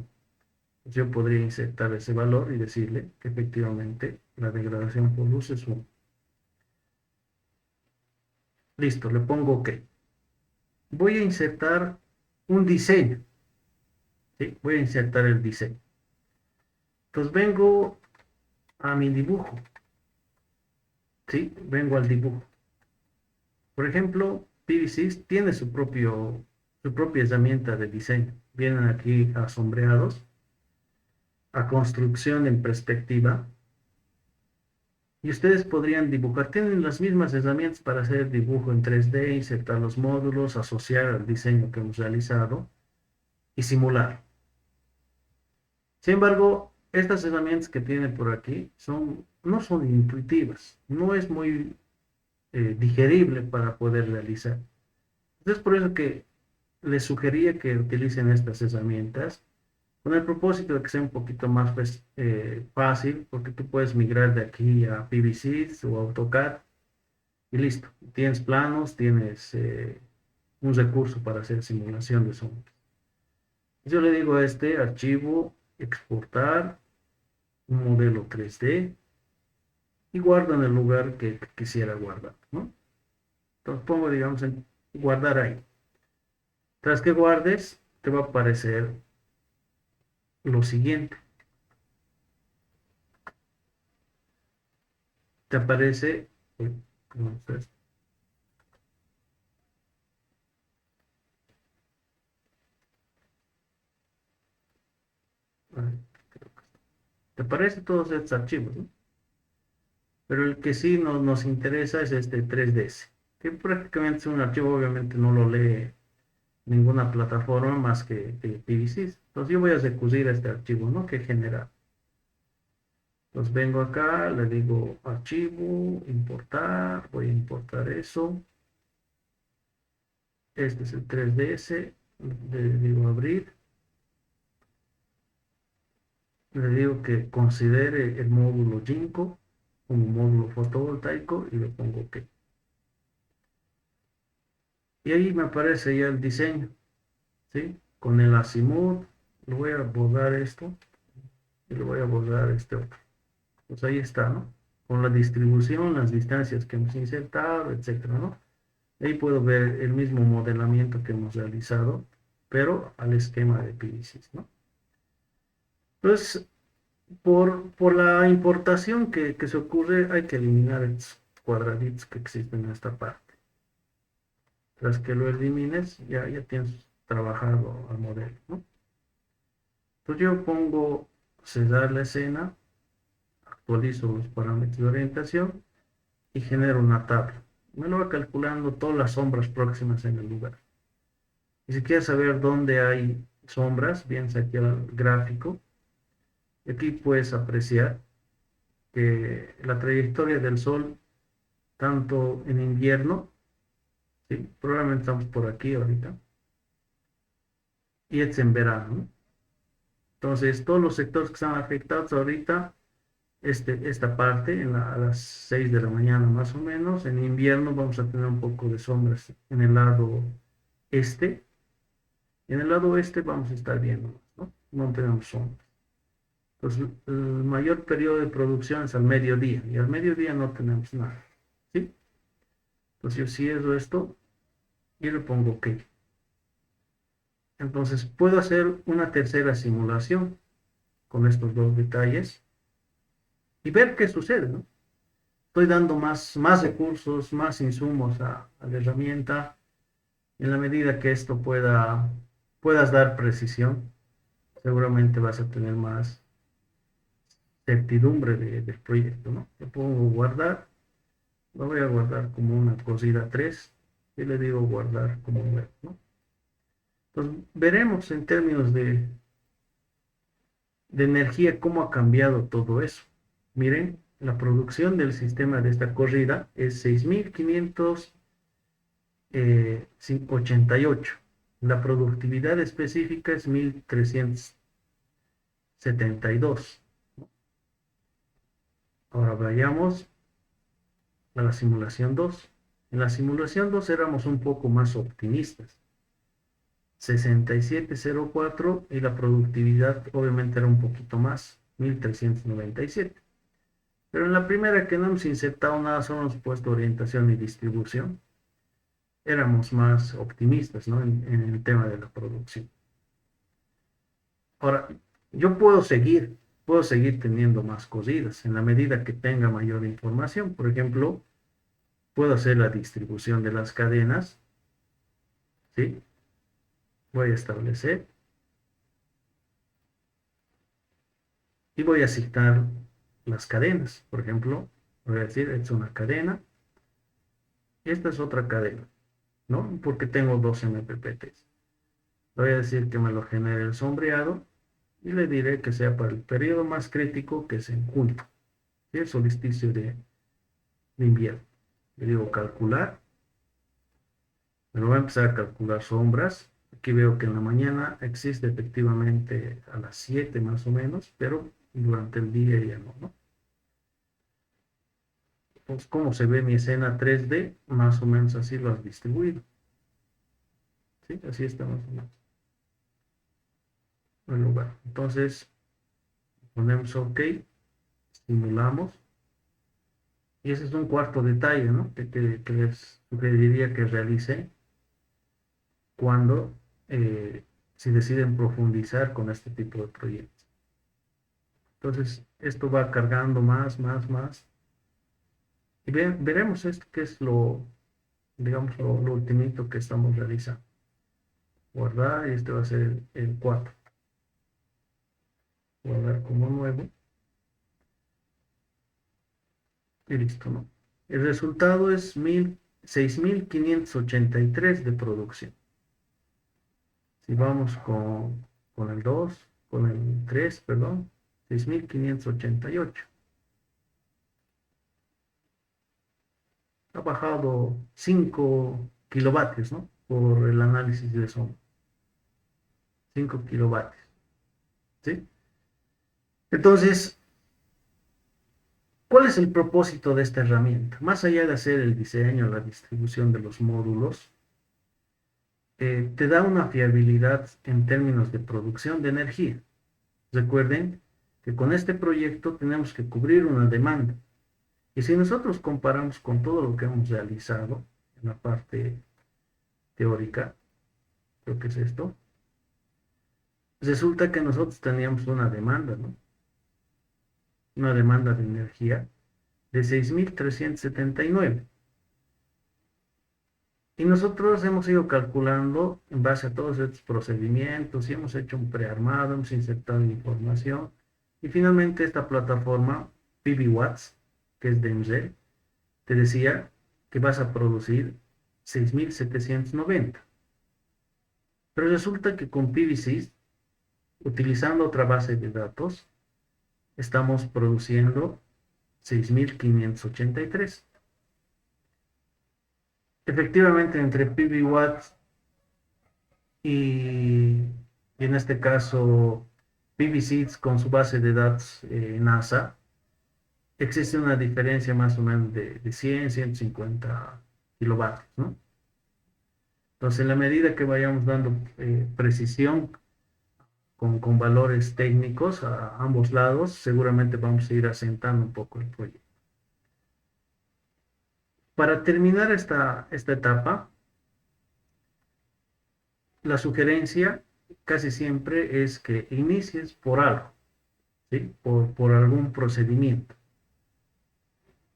Yo podría insertar ese valor y decirle que efectivamente la degradación por luz es 1. Listo, le pongo OK. Voy a insertar un diseño. ¿Sí? Voy a insertar el diseño. Entonces vengo a mi dibujo. ¿Sí? Vengo al dibujo. Por ejemplo, PVSys tiene su propia herramienta de diseño. Vienen aquí a sombreados, a construcción en perspectiva, y ustedes podrían dibujar. Tienen las mismas herramientas para hacer dibujo en 3D, insertar los módulos, asociar al diseño que hemos realizado y simular. Sin embargo, estas herramientas que tienen por aquí no son intuitivas, no es muy digerible para poder realizar. Entonces, por eso que les sugería que utilicen estas herramientas con el propósito de que sea un poquito más fácil, porque tú puedes migrar de aquí a PVSys o AutoCAD y listo. Tienes planos, tienes un recurso para hacer simulación de sombras. Yo le digo a este archivo, exportar un modelo 3D y guardo en el lugar que quisiera guardar, ¿no? Entonces pongo, digamos, en guardar ahí. Tras que guardes, te va a aparecer lo siguiente. Te aparece Entonces, a ver, ¿te parece todos estos archivos, no? Pero el que sí nos interesa es este 3ds, que prácticamente es un archivo, obviamente no lo lee ninguna plataforma más que PVCs. Entonces yo voy a recurrir a este archivo, ¿no? Que genera. Entonces vengo acá, le digo archivo, importar, voy a importar eso. Este es el 3ds, le digo abrir, le digo que considere el módulo Jinko como módulo fotovoltaico y le pongo OK. Y ahí me aparece ya el diseño, ¿sí? Con el azimut, lo voy a borrar esto y lo voy a borrar este otro. Pues ahí está, ¿no? Con la distribución, las distancias que hemos insertado, etcétera, ¿no? Ahí puedo ver el mismo modelamiento que hemos realizado, pero al esquema de PVCs, ¿no? Entonces, por la importación que se ocurre, hay que eliminar estos cuadraditos que existen en esta parte. Tras que lo elimines, ya tienes trabajado al modelo, ¿no? Entonces yo pongo cerrar la escena, actualizo los parámetros de orientación y genero una tabla. Me lo va calculando todas las sombras próximas en el lugar. Y si quieres saber dónde hay sombras, vienes aquí al gráfico. Y aquí puedes apreciar que la trayectoria del sol, tanto en invierno, ¿sí? Probablemente estamos por aquí ahorita, y es en verano, ¿no? Entonces, todos los sectores que están afectados ahorita, esta parte, a las 6 de la mañana más o menos, en invierno vamos a tener un poco de sombras en el lado este. En el lado oeste vamos a estar viendo, ¿no? No tenemos sombras. Entonces, el mayor periodo de producción es al mediodía, y al mediodía no tenemos nada, ¿sí? Entonces yo cierro esto y le pongo OK. Entonces puedo hacer una tercera simulación con estos dos detalles y ver qué sucede, ¿no? Estoy dando más recursos, más insumos a la herramienta. En la medida que esto puedas dar precisión, seguramente vas a tener más certidumbre del proyecto, ¿no? Le pongo guardar, lo voy a guardar como una cosida 3 y le digo guardar como web, ¿no? Entonces veremos en términos de energía cómo ha cambiado todo eso. Miren, la producción del sistema de esta corrida es 6.588. La productividad específica es 1.372. Ahora vayamos a la simulación 2. En la simulación 2 éramos un poco más optimistas. 6704 y la productividad obviamente era un poquito más, 1.397. Pero en la primera que no hemos insertado nada, solo hemos puesto orientación y distribución, éramos más optimistas, ¿no? en el tema de la producción. Ahora, yo puedo seguir teniendo más cosidas en la medida que tenga mayor información. Por ejemplo, puedo hacer la distribución de las cadenas, ¿sí? Voy a establecer y voy a asignar las cadenas. Por ejemplo, voy a decir, es una cadena, esta es otra cadena, ¿no? Porque tengo dos MPPTs. Le voy a decir que me lo genere el sombreado y le diré que sea para el periodo más crítico, que es en junio, ¿sí? El solsticio de invierno. Le digo calcular, me lo voy a empezar a calcular sombras. Aquí veo que en la mañana existe efectivamente a las 7 más o menos, pero durante el día ya no, ¿no? Pues cómo se ve mi escena 3D, más o menos así lo has distribuido, ¿sí? Así está más o menos el lugar. Entonces, ponemos OK, simulamos, y ese es un cuarto detalle, ¿no? Que les sugeriría que realicen cuando, si deciden profundizar con este tipo de proyectos. Entonces, esto va cargando más, Y veremos esto que es lo, digamos, lo ultimito que estamos realizando. Guardar, y este va a ser el 4. Guardar como nuevo. Y listo, ¿no? El resultado es 6.583 de producción. Si vamos con el 2, con el 3, perdón, 6.588. Ha bajado 5 kilovatios, ¿no? Por el análisis de sombra. 5 kilovatios, ¿sí? Entonces, ¿cuál es el propósito de esta herramienta? Más allá de hacer el diseño, la distribución de los módulos, te da una fiabilidad en términos de producción de energía. Recuerden que con este proyecto tenemos que cubrir una demanda. Y si nosotros comparamos con todo lo que hemos realizado en la parte teórica, creo que es esto, resulta que nosotros teníamos una demanda, ¿no? Una demanda de energía de 6.379. Y nosotros hemos ido calculando en base a todos estos procedimientos y hemos hecho un prearmado, hemos insertado información y finalmente esta plataforma PBWatts, que es de Enel, te decía que vas a producir 6.790. Pero resulta que con PVSys, utilizando otra base de datos, estamos produciendo 6.583. Efectivamente, entre PBWatts y en este caso PVSys con su base de datos NASA, existe una diferencia más o menos de 100, 150 kilovatios, ¿no? Entonces, en la medida que vayamos dando precisión con valores técnicos a ambos lados, seguramente vamos a ir asentando un poco el proyecto. Para terminar esta etapa, la sugerencia casi siempre es que inicies por algo, ¿sí? Por algún procedimiento.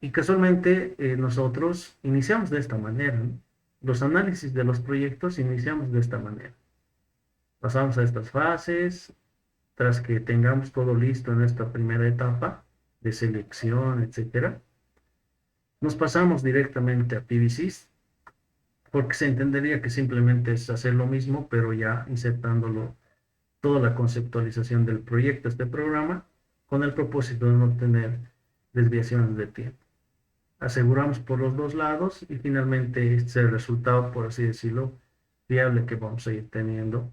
Y casualmente nosotros iniciamos de esta manera, ¿no? Los análisis de los proyectos iniciamos de esta manera. Pasamos a estas fases, tras que tengamos todo listo en esta primera etapa de selección, etcétera, nos pasamos directamente a PVSys, porque se entendería que simplemente es hacer lo mismo, pero ya insertándolo toda la conceptualización del proyecto, este programa, con el propósito de no tener desviaciones de tiempo. Aseguramos por los dos lados y finalmente este es el resultado, por así decirlo, fiable que vamos a ir teniendo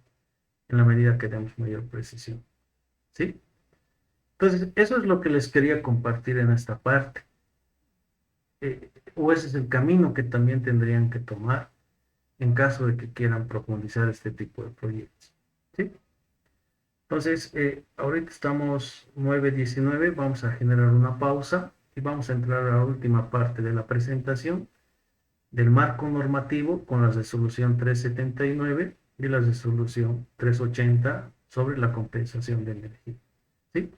en la medida que demos mayor precisión. ¿Sí? Entonces, eso es lo que les quería compartir en esta parte. O ese es el camino que también tendrían que tomar en caso de que quieran profundizar este tipo de proyectos. ¿Sí? Entonces, ahorita estamos 9:19, vamos a generar una pausa y vamos a entrar a la última parte de la presentación del marco normativo con la resolución 379 y la resolución 380 sobre la compensación de energía. ¿Sí?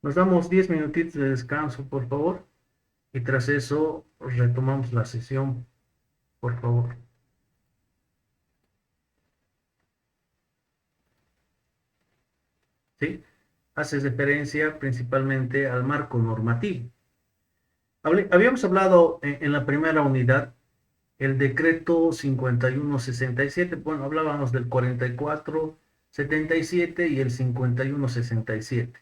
Nos damos 10 minutitos de descanso, por favor, y tras eso retomamos la sesión, por favor. ¿Sí? Hace referencia principalmente al marco normativo. Habíamos hablado en la primera unidad, el decreto 5167, bueno, hablábamos del 4477 y el 5167.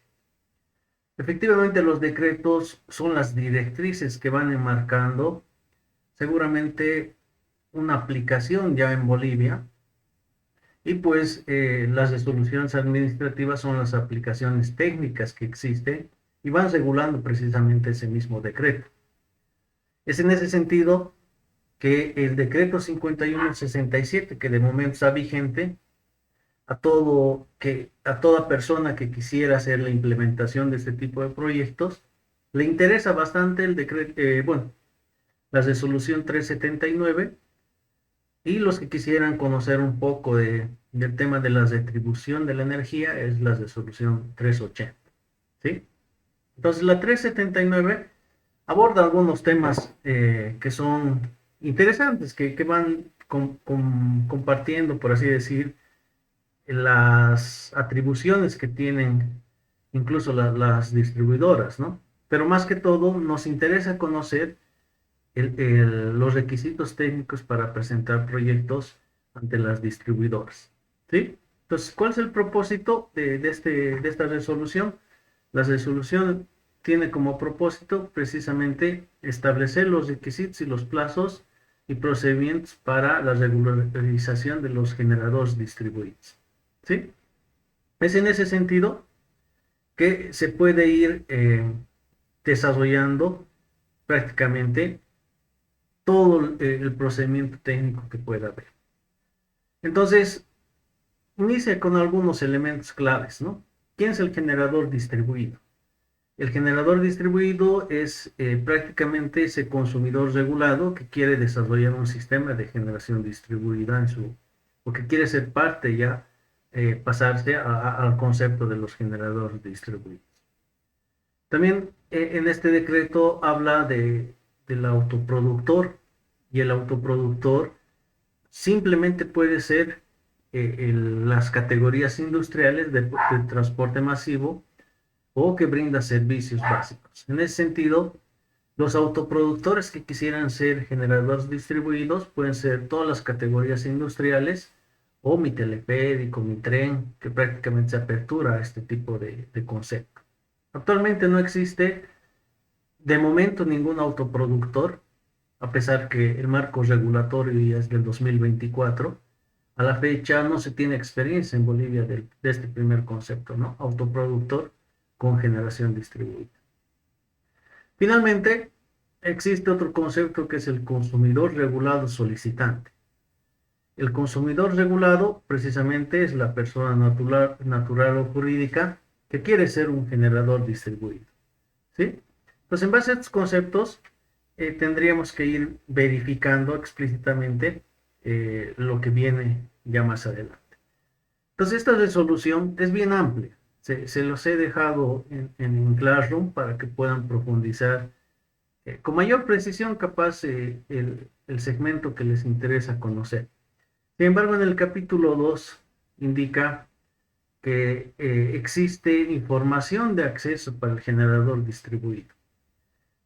Efectivamente, los decretos son las directrices que van enmarcando seguramente una aplicación ya en Bolivia y pues las resoluciones administrativas son las aplicaciones técnicas que existen y van regulando precisamente ese mismo decreto. Es en ese sentido que el decreto 5167, que de momento está vigente, a toda persona que quisiera hacer la implementación de este tipo de proyectos, le interesa bastante el decreto, bueno, la resolución 379, y los que quisieran conocer un poco del tema de la retribución de la energía es la resolución 380, ¿sí? Entonces la 379 aborda algunos temas que son interesantes, que van compartiendo, por así decir, las atribuciones que tienen incluso las distribuidoras, ¿no? Pero más que todo nos interesa conocer los requisitos técnicos para presentar proyectos ante las distribuidoras, ¿sí? Entonces, ¿cuál es el propósito de esta resolución? La resolución tiene como propósito precisamente establecer los requisitos y los plazos y procedimientos para la regularización de los generadores distribuidos, ¿sí? Es en ese sentido que se puede ir desarrollando prácticamente todo el procedimiento técnico que pueda haber. Entonces, inicia con algunos elementos claves, ¿no? ¿Quién es el generador distribuido? El generador distribuido es prácticamente ese consumidor regulado que quiere desarrollar un sistema de generación distribuida o que quiere ser parte ya, pasarse al concepto de los generadores distribuidos. También en este decreto habla del autoproductor, y el autoproductor simplemente puede ser las categorías industriales de transporte masivo o que brinda servicios básicos. En ese sentido, los autoproductores que quisieran ser generadores distribuidos pueden ser todas las categorías industriales o mi teleférico, mi tren, que prácticamente se apertura a este tipo de concepto. Actualmente no existe de momento ningún autoproductor, a pesar que el marco regulatorio ya es del 2024. A la fecha no se tiene experiencia en Bolivia de este primer concepto, ¿no? Autoproductor con generación distribuida. Finalmente, existe otro concepto que es el consumidor regulado solicitante. El consumidor regulado precisamente es la persona natural o jurídica que quiere ser un generador distribuido, ¿sí? Pues en base a estos conceptos tendríamos que ir verificando explícitamente lo que viene ya más adelante. Entonces esta resolución es bien amplia. Se los he dejado en Classroom para que puedan profundizar con mayor precisión capaz el segmento que les interesa conocer. Sin embargo, en el capítulo 2 indica que existe información de acceso para el generador distribuido.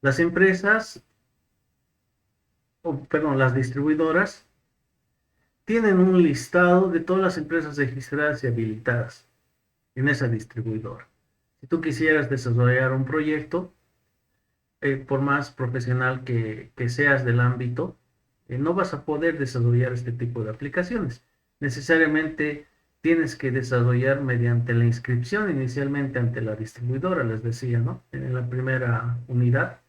Las empresas, perdón, las distribuidoras tienen un listado de todas las empresas registradas y habilitadas en esa distribuidora. Si tú quisieras desarrollar un proyecto, por más profesional que seas del ámbito, no vas a poder desarrollar este tipo de aplicaciones. Necesariamente tienes que desarrollar mediante la inscripción inicialmente ante la distribuidora, les decía, ¿no? En la primera unidad,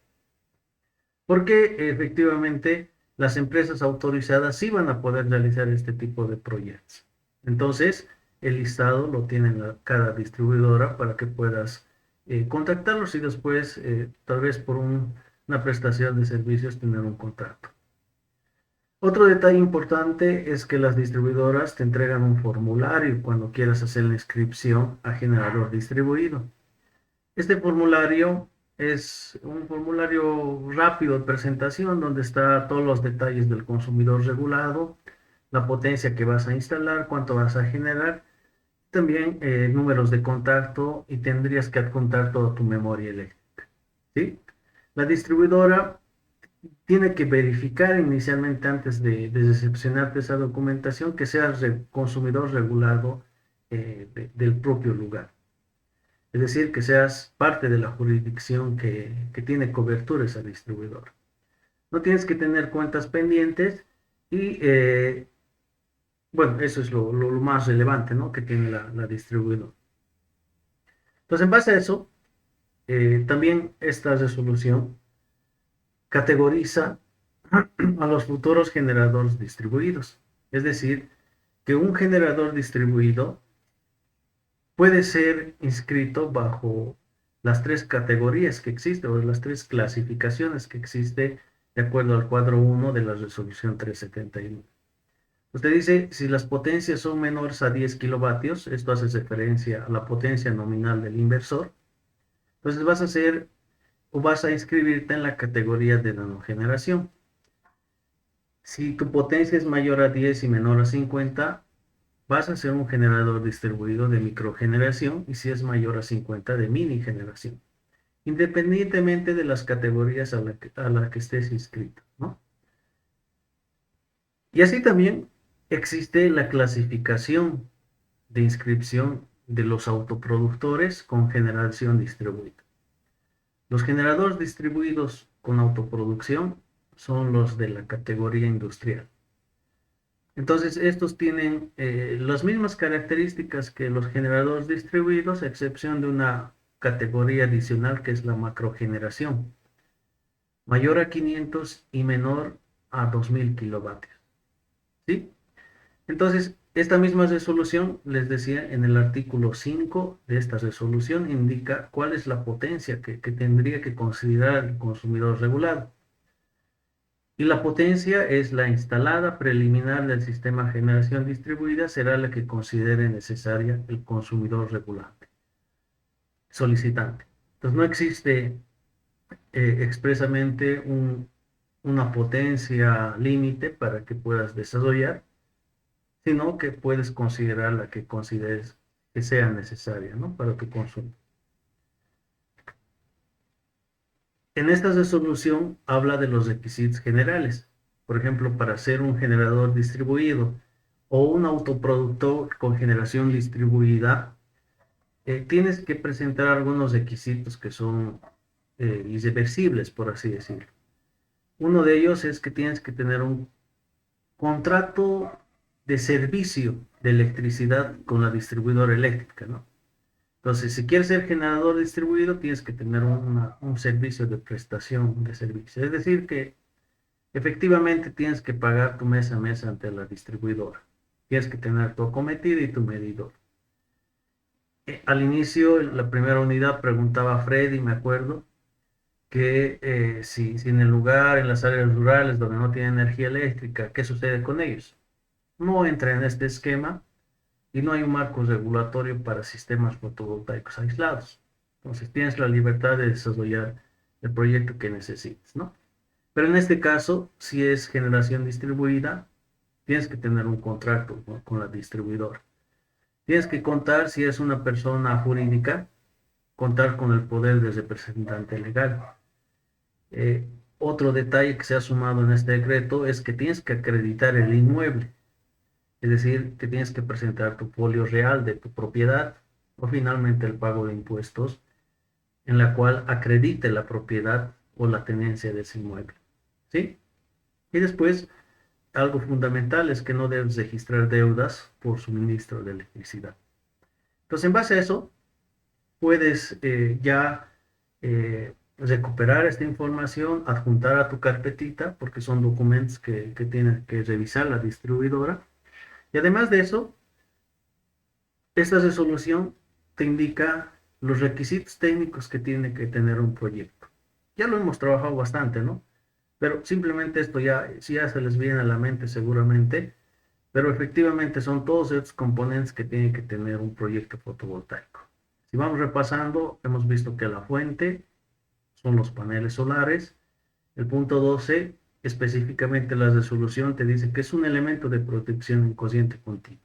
porque efectivamente las empresas autorizadas sí van a poder realizar este tipo de proyectos. Entonces, el listado lo tiene cada distribuidora para que puedas contactarlos y después, tal vez por una prestación de servicios, tener un contrato. Otro detalle importante es que las distribuidoras te entregan un formulario cuando quieras hacer la inscripción a generador distribuido. Este formulario es un formulario rápido de presentación donde está todos los detalles del consumidor regulado, la potencia que vas a instalar, cuánto vas a generar, también números de contacto, y tendrías que adjuntar toda tu memoria eléctrica, ¿sí? La distribuidora tiene que verificar inicialmente antes de recepcionarte esa documentación que seas consumidor regulado del propio lugar. Es decir, que seas parte de la jurisdicción que tiene cobertura esa distribuidora. No tienes que tener cuentas pendientes y, bueno, eso es lo más relevante, ¿no? Que tiene la distribuidora. Entonces, en base a eso, también esta resolución categoriza a los futuros generadores distribuidos. Es decir, que un generador distribuido puede ser inscrito bajo las tres categorías que existen, o las tres clasificaciones que existe de acuerdo al cuadro 1 de la resolución 371. Usted dice, si las potencias son menores a 10 kilovatios, esto hace referencia a la potencia nominal del inversor, entonces vas a ser o vas a inscribirte en la categoría de nanogeneración. Si tu potencia es mayor a 10 y menor a 50, vas a ser un generador distribuido de microgeneración, y si es mayor a 50, de mini generación, independientemente de las categorías a la que estés inscrito, ¿no? Y así también existe la clasificación de inscripción de los autoproductores con generación distribuida. Los generadores distribuidos con autoproducción son los de la categoría industrial. Entonces, estos tienen las mismas características que los generadores distribuidos, a excepción de una categoría adicional que es la macrogeneración, mayor a 500 y menor a 2000 kilovatios. ¿Sí? Entonces, esta misma resolución, les decía, en el artículo 5 de esta resolución, indica cuál es la potencia que tendría que considerar el consumidor regulado. Y la potencia es la instalada preliminar del sistema de generación distribuida, será la que considere necesaria el consumidor regulante, solicitante. Entonces, no existe expresamente una potencia límite para que puedas desarrollar, sino que puedes considerar la que consideres que sea necesaria, ¿no?, para tu consumo. En esta resolución habla de los requisitos generales. Por ejemplo, para ser un generador distribuido o un autoproductor con generación distribuida, tienes que presentar algunos requisitos que son irreversibles, por así decirlo. Uno de ellos es que tienes que tener un contrato de servicio de electricidad con la distribuidora eléctrica, ¿no? Entonces, si quieres ser generador distribuido, tienes que tener un servicio de prestación de servicio. Es decir, que efectivamente tienes que pagar tu mes a mes ante la distribuidora. Tienes que tener tu acometido y tu medidor. Al inicio, la primera unidad preguntaba a Freddy, me acuerdo, que si en el lugar, en las áreas rurales donde no tienen energía eléctrica, ¿qué sucede con ellos? No entra en este esquema y no hay un marco regulatorio para sistemas fotovoltaicos aislados. Entonces tienes la libertad de desarrollar el proyecto que necesites, ¿no? Pero en este caso, si es generación distribuida, tienes que tener un contrato, ¿no?, con la distribuidora. Tienes que contar, si es una persona jurídica, contar con el poder de representante legal. Otro detalle que se ha sumado en este decreto es que tienes que acreditar el inmueble. Es decir, que tienes que presentar tu folio real de tu propiedad o finalmente el pago de impuestos en la cual acredite la propiedad o la tenencia de ese inmueble. ¿Sí? Y después, algo fundamental es que no debes registrar deudas por suministro de electricidad. Entonces, en base a eso, puedes ya recuperar esta información, adjuntar a tu carpetita, porque son documentos que tiene que revisar la distribuidora. Y además de eso, esta resolución te indica los requisitos técnicos que tiene que tener un proyecto. Ya lo hemos trabajado bastante, ¿no? Pero simplemente esto ya se les viene a la mente seguramente, pero efectivamente son todos estos componentes que tiene que tener un proyecto fotovoltaico. Si vamos repasando, hemos visto que la fuente son los paneles solares. El punto 12, específicamente la resolución te dice que es un elemento de protección en cociente continuo.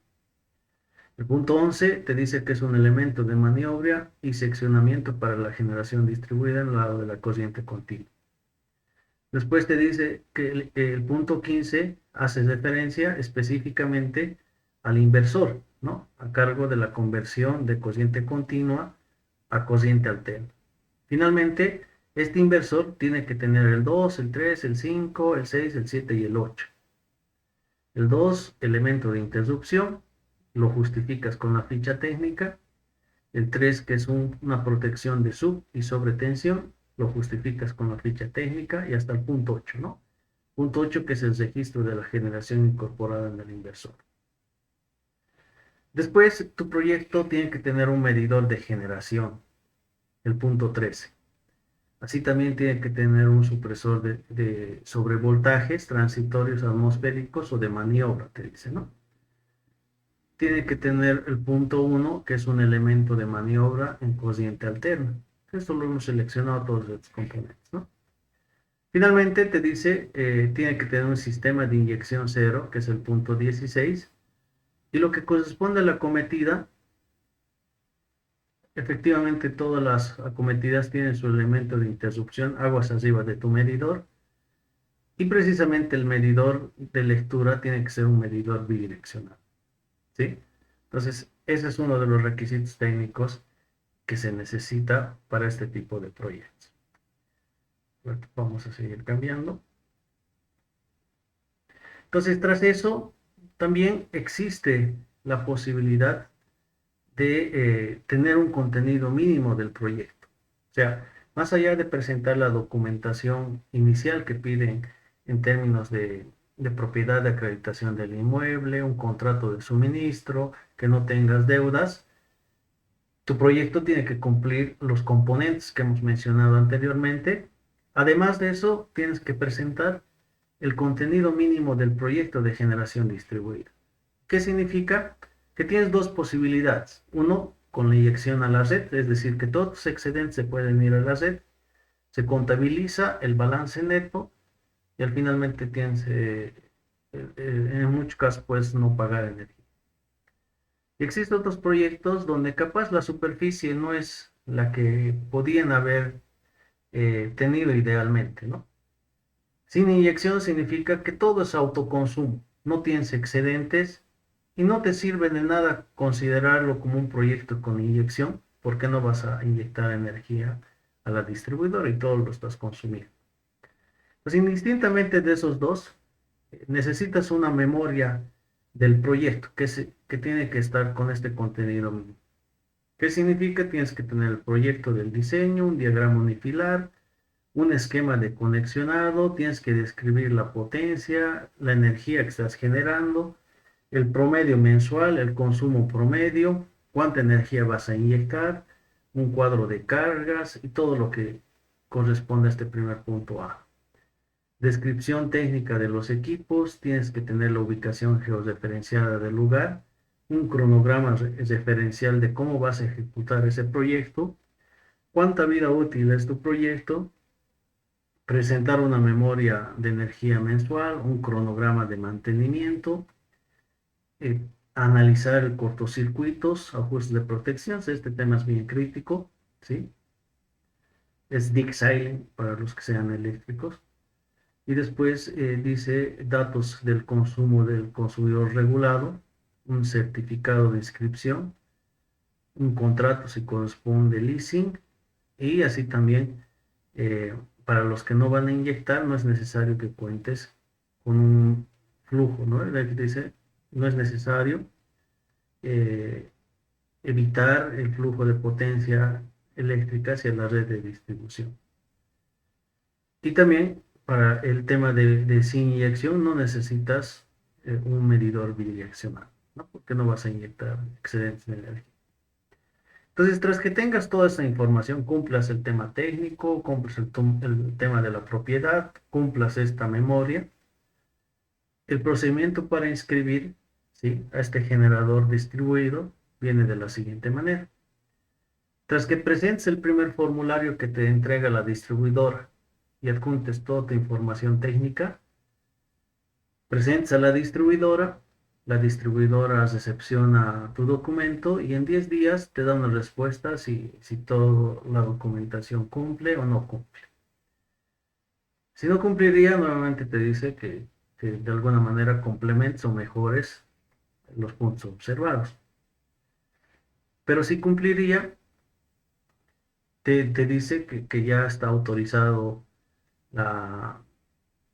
El punto 11 te dice que es un elemento de maniobra y seccionamiento para la generación distribuida en el lado de la corriente continua. Después te dice que el punto 15 hace referencia específicamente al inversor, ¿no?, a cargo de la conversión de corriente continua a corriente alterna. Finalmente, este inversor tiene que tener el 2, el 3, el 5, el 6, el 7 y el 8. El 2, elemento de interrupción, lo justificas con la ficha técnica. El 3, que es una protección de sub y sobretensión, lo justificas con la ficha técnica, y hasta el punto 8, ¿no? Punto 8, que es el registro de la generación incorporada en el inversor. Después, tu proyecto tiene que tener un medidor de generación, el punto 13. Así también tiene que tener un supresor de sobrevoltajes transitorios atmosféricos o de maniobra, te dice, ¿no? Tiene que tener el punto 1, que es un elemento de maniobra en corriente alterna. Esto lo hemos seleccionado todos estos componentes, ¿no? Finalmente te dice, tiene que tener un sistema de inyección cero, que es el punto 16, y lo que corresponde a la acometida, efectivamente todas las acometidas tienen su elemento de interrupción, aguas arriba de tu medidor, y precisamente el medidor de lectura tiene que ser un medidor bidireccional, ¿sí? Entonces, ese es uno de los requisitos técnicos que se necesita para este tipo de proyectos. Vamos a seguir cambiando. Entonces, tras eso, también existe la posibilidad de tener un contenido mínimo del proyecto. O sea, más allá de presentar la documentación inicial que piden en términos de propiedad de acreditación del inmueble, un contrato de suministro, que no tengas deudas, tu proyecto tiene que cumplir los componentes que hemos mencionado anteriormente. Además de eso, tienes que presentar el contenido mínimo del proyecto de generación distribuida. ¿Qué significa? Que tienes dos posibilidades. Uno, con la inyección a la red, es decir, que todos los excedentes se pueden ir a la red, se contabiliza el balance neto y al finalmente tienes, en muchos casos, puedes no pagar energía. Y existen otros proyectos donde capaz la superficie no es la que podían haber tenido idealmente, ¿no? Sin inyección significa que todo es autoconsumo, no tienes excedentes y no te sirve de nada considerarlo como un proyecto con inyección, porque no vas a inyectar energía a la distribuidora y todo lo estás consumiendo. Pues indistintamente de esos dos, necesitas una memoria del proyecto que tiene que estar con este contenido mínimo. ¿Qué significa? Tienes que tener el proyecto del diseño, un diagrama unifilar, un esquema de conexionado, tienes que describir la potencia, la energía que estás generando, el promedio mensual, el consumo promedio, cuánta energía vas a inyectar, un cuadro de cargas y todo lo que corresponde a este primer punto A. Descripción técnica de los equipos, tienes que tener la ubicación georreferenciada del lugar, un cronograma referencial de cómo vas a ejecutar ese proyecto, cuánta vida útil es tu proyecto, presentar una memoria de energía mensual, un cronograma de mantenimiento, eh, analizar el cortocircuitos, ajustes de protección, este tema es bien crítico, ¿sí? Es Dick Silent para los que sean eléctricos. Y después dice datos del consumo del consumidor regulado, un certificado de inscripción, un contrato si corresponde leasing y así también para los que no van a inyectar no es necesario que cuentes con un flujo, ¿no? Dice, no es necesario eh, evitar el flujo de potencia eléctrica hacia la red de distribución. Y también para el tema de sin inyección no necesitas un medidor bidireccional, ¿no? Porque no vas a inyectar excedentes de energía. Entonces, tras que tengas toda esa información, cumplas el tema técnico, cumplas el tema de la propiedad, cumplas esta memoria, el procedimiento para inscribir, ¿sí?, a este generador distribuido viene de la siguiente manera. Tras que presentes el primer formulario que te entrega la distribuidora y adjuntes toda tu información técnica, presentes a la distribuidora recepciona tu documento y en 10 días te da una respuesta si toda la documentación cumple o no cumple. Si no cumpliría, nuevamente te dice que de alguna manera complementes o mejores los puntos observados. Pero si cumpliría, te dice que ya está autorizado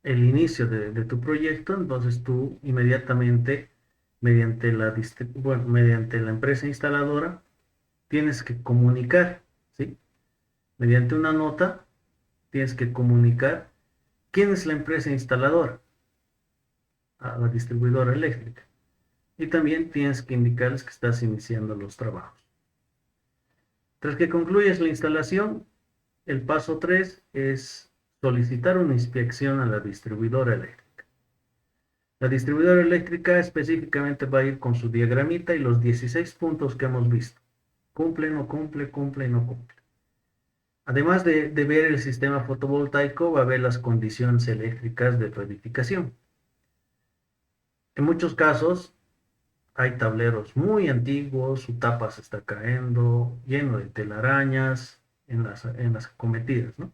el inicio de tu proyecto, entonces tú inmediatamente, mediante la empresa instaladora, tienes que comunicar, ¿sí? Mediante una nota, tienes que comunicar quién es la empresa instaladora, a la distribuidora eléctrica. Y también tienes que indicarles que estás iniciando los trabajos. Tras que concluyes la instalación, el paso 3 es solicitar una inspección a la distribuidora eléctrica. La distribuidora eléctrica específicamente va a ir con su diagramita y los 16 puntos que hemos visto. Cumple, no cumple, cumple, no cumple. Además de ver el sistema fotovoltaico, va a ver las condiciones eléctricas de tu edificación. En muchos casos hay tableros muy antiguos, su tapa se está cayendo, lleno de telarañas en las acometidas, ¿no?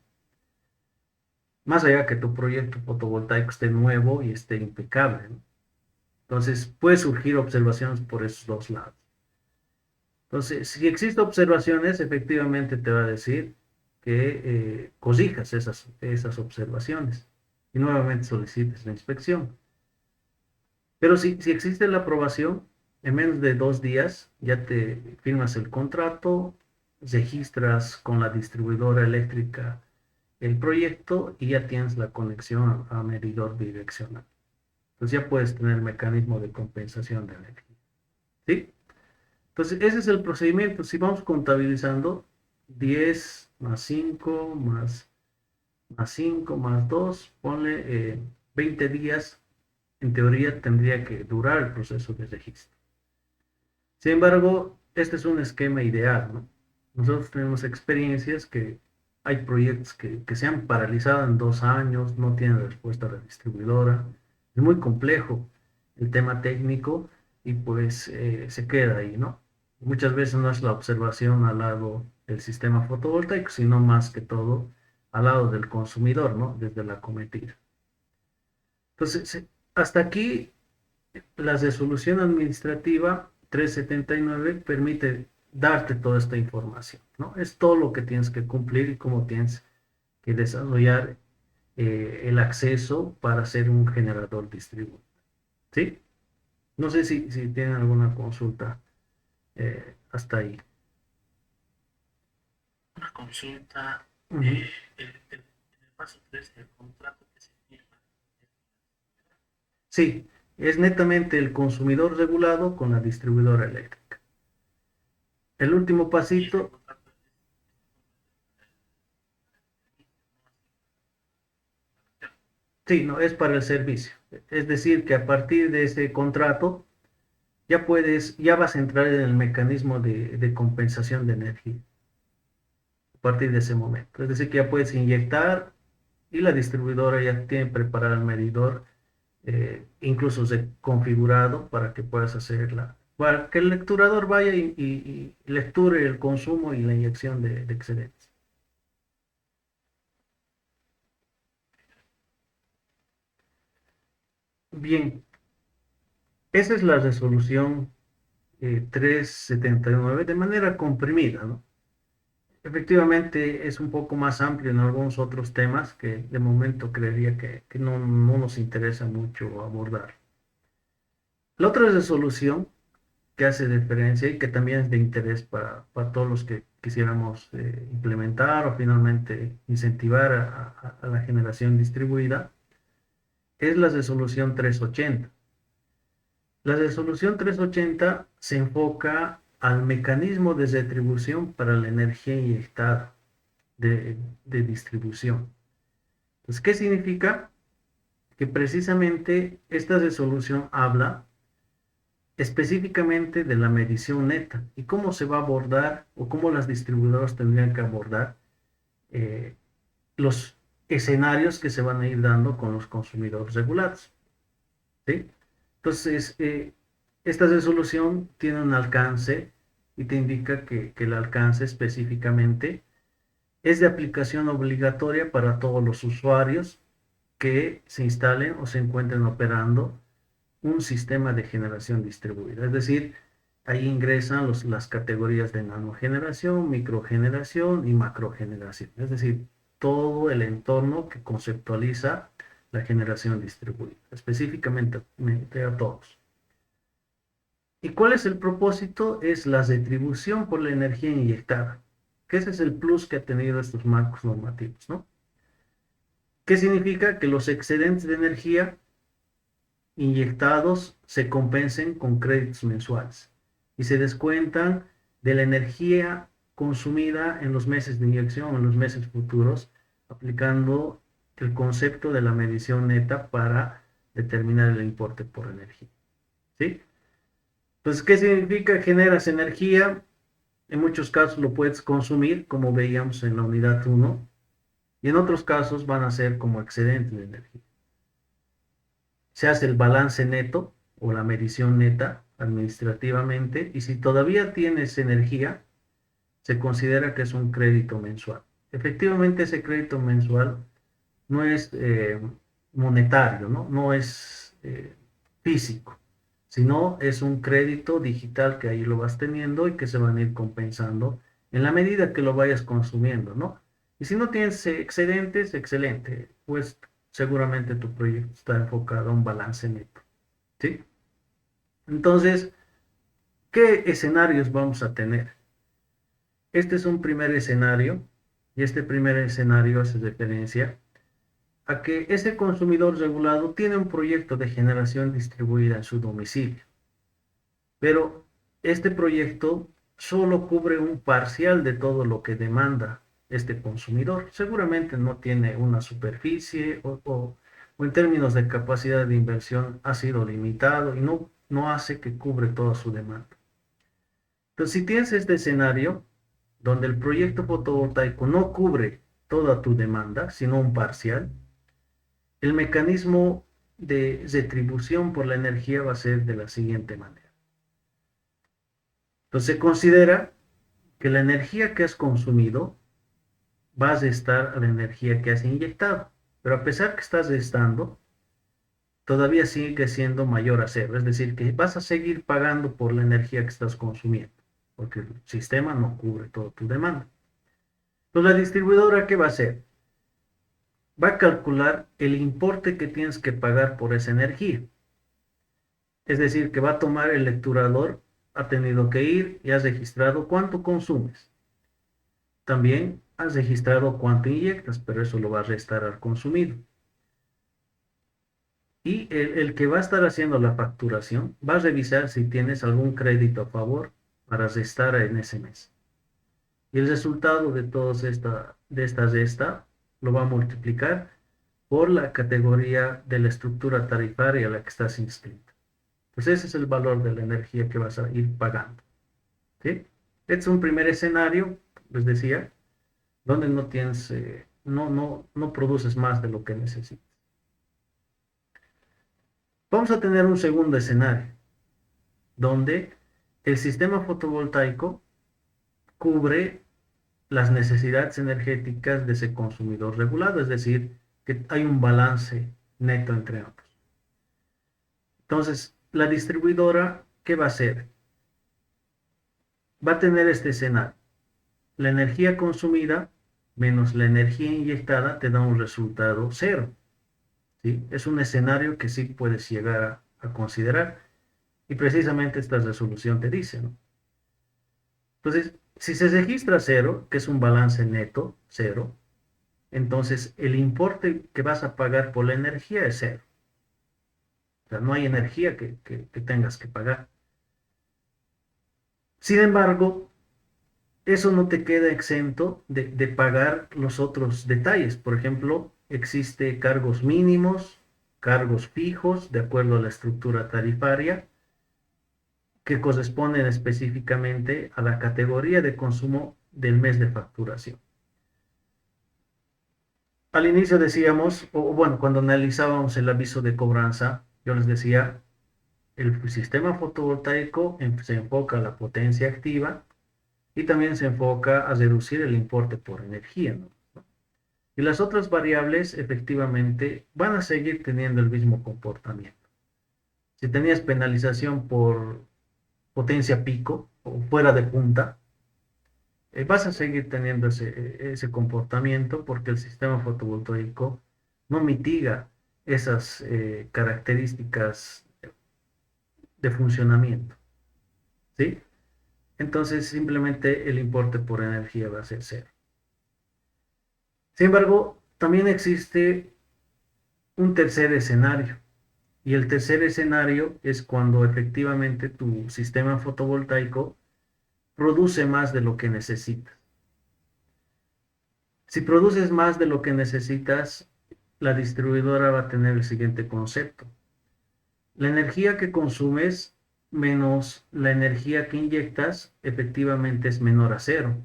Más allá que tu proyecto fotovoltaico esté nuevo y esté impecable, ¿no? Entonces, puede surgir observaciones por esos dos lados. Entonces, si existen observaciones, efectivamente te va a decir que cosijas esas observaciones y nuevamente solicites la inspección. Pero si existe la aprobación, en menos de 2 días ya te firmas el contrato, registras con la distribuidora eléctrica el proyecto y ya tienes la conexión a medidor bidireccional. Entonces ya puedes tener el mecanismo de compensación de energía. ¿Sí? Entonces ese es el procedimiento. Si vamos contabilizando 10 más 5 más 5 más 2, ponle 20 días, en teoría tendría que durar el proceso de registro. Sin embargo, este es un esquema ideal, ¿no? Nosotros tenemos experiencias que hay proyectos que se han paralizado en 2 años, no tienen respuesta a la distribuidora. Es muy complejo el tema técnico y pues se queda ahí, ¿no? Muchas veces no es la observación al lado del sistema fotovoltaico, sino más que todo al lado del consumidor, ¿no? Desde la cometida. Entonces, hasta aquí la resolución administrativa 379 permite darte toda esta información, ¿no? Es todo lo que tienes que cumplir y cómo tienes que desarrollar el acceso para ser un generador distribuido, ¿sí? No sé si tienen alguna consulta hasta ahí. Una consulta, Ujú. en el paso 3 del contrato que se firma. Sí, es netamente el consumidor regulado con la distribuidora eléctrica. El último Y este pasito. contrato Sí, no, es para el servicio. Es decir, que a partir de ese contrato ya vas a entrar en el mecanismo de compensación de energía a partir de ese momento. Es decir, que ya puedes inyectar y la distribuidora ya tiene preparado el medidor, incluso configurado para que puedas hacerla, para que el lecturador vaya y lecture el consumo y la inyección de excedentes. Bien, esa es la resolución 379 de manera comprimida, ¿no? Efectivamente es un poco más amplio en algunos otros temas que de momento creería que no nos interesa mucho abordar. La otra resolución que hace diferencia y que también es de interés para todos los que quisiéramos implementar o finalmente incentivar a la generación distribuida es la resolución 380. La resolución 380 se enfoca al mecanismo de retribución para la energía inyectada de distribución. Entonces, ¿qué significa? Que precisamente esta resolución habla específicamente de la medición neta y cómo se va a abordar o cómo las distribuidoras tendrían que abordar eh, los escenarios que se van a ir dando con los consumidores regulados. ¿Sí? Entonces, esta resolución tiene un alcance y te indica que el alcance específicamente es de aplicación obligatoria para todos los usuarios que se instalen o se encuentren operando un sistema de generación distribuida. Es decir, ahí ingresan las categorías de nanogeneración, microgeneración y macrogeneración. Es decir, todo el entorno que conceptualiza la generación distribuida, específicamente a todos. ¿Y cuál es el propósito? Es la retribución por la energía inyectada, que ese es el plus que ha tenido estos marcos normativos, ¿no? ¿Qué significa? Que los excedentes de energía inyectados se compensen con créditos mensuales y se descuentan de la energía consumida en los meses de inyección, en los meses futuros, aplicando el concepto de la medición neta para determinar el importe por energía. ¿Sí? Entonces, ¿qué significa? Generas energía, En muchos casos lo puedes consumir, como veíamos en la unidad 1, y en otros casos van a ser como excedente de energía. Se hace el balance neto o la medición neta administrativamente, y si todavía tienes energía, se considera que es un crédito mensual. Efectivamente, ese crédito mensual no es monetario, ¿no? No es físico, sino es un crédito digital que ahí lo vas teniendo y que se van a ir compensando en la medida que lo vayas consumiendo, ¿no? Y si no tienes excedentes, excelente, pues seguramente tu proyecto está enfocado a un balance neto, ¿sí? Entonces, ¿qué escenarios vamos a tener? Este es un primer escenario, y este primer escenario hace referencia a que ese consumidor regulado tiene un proyecto de generación distribuida en su domicilio, pero este proyecto solo cubre un parcial de todo lo que demanda este consumidor. Seguramente no tiene una superficie o en términos de capacidad de inversión ha sido limitado y no hace que cubre toda su demanda. Entonces, si tienes este escenario donde el proyecto fotovoltaico no cubre toda tu demanda, sino un parcial, el mecanismo de retribución por la energía va a ser de la siguiente manera. Entonces se considera que la energía que has consumido va a restar a la energía que has inyectado, pero a pesar que estás restando, todavía sigue siendo mayor a cero, es decir, que vas a seguir pagando por la energía que estás consumiendo, porque el sistema no cubre toda tu demanda. Entonces la distribuidora, ¿qué va a hacer? Va a calcular el importe que tienes que pagar por esa energía. Es decir, que va a tomar el lecturador, ha tenido que ir y has registrado cuánto consumes. También has registrado cuánto inyectas, pero eso lo va a restar al consumido. Y el que va a estar haciendo la facturación va a revisar si tienes algún crédito a favor para restar en ese mes. Y el resultado de esta resta lo va a multiplicar por la categoría de la estructura tarifaria a la que estás inscrito. Pues ese es el valor de la energía que vas a ir pagando, ¿sí? Este es un primer escenario, les decía, donde no produces más de lo que necesitas. Vamos a tener un segundo escenario, donde el sistema fotovoltaico cubre las necesidades energéticas de ese consumidor regulado, es decir, que hay un balance neto entre ambos. Entonces, la distribuidora, ¿qué va a hacer? Va a tener este escenario. La energía consumida menos la energía inyectada te da un resultado cero, ¿sí? Es un escenario que sí puedes llegar a considerar y precisamente esta resolución te dice, ¿no? Entonces, si se registra cero, que es un balance neto, cero, entonces el importe que vas a pagar por la energía es cero. O sea, no hay energía que tengas que pagar. Sin embargo, eso no te queda exento de pagar los otros detalles. Por ejemplo, existe cargos mínimos, cargos fijos, de acuerdo a la estructura tarifaria, que corresponden específicamente a la categoría de consumo del mes de facturación. Al inicio decíamos, o bueno, cuando analizábamos el aviso de cobranza, yo les decía, el sistema fotovoltaico se enfoca a la potencia activa y también se enfoca a reducir el importe por energía, ¿no? Y las otras variables efectivamente van a seguir teniendo el mismo comportamiento. Si tenías penalización por potencia pico o fuera de punta, vas a seguir teniendo ese comportamiento porque el sistema fotovoltaico no mitiga esas características de funcionamiento, ¿sí? Entonces simplemente el importe por energía va a ser cero. Sin embargo, también existe un tercer escenario. Y el tercer escenario es cuando efectivamente tu sistema fotovoltaico produce más de lo que necesitas. Si produces más de lo que necesitas, la distribuidora va a tener el siguiente concepto. La energía que consumes menos la energía que inyectas, efectivamente es menor a cero.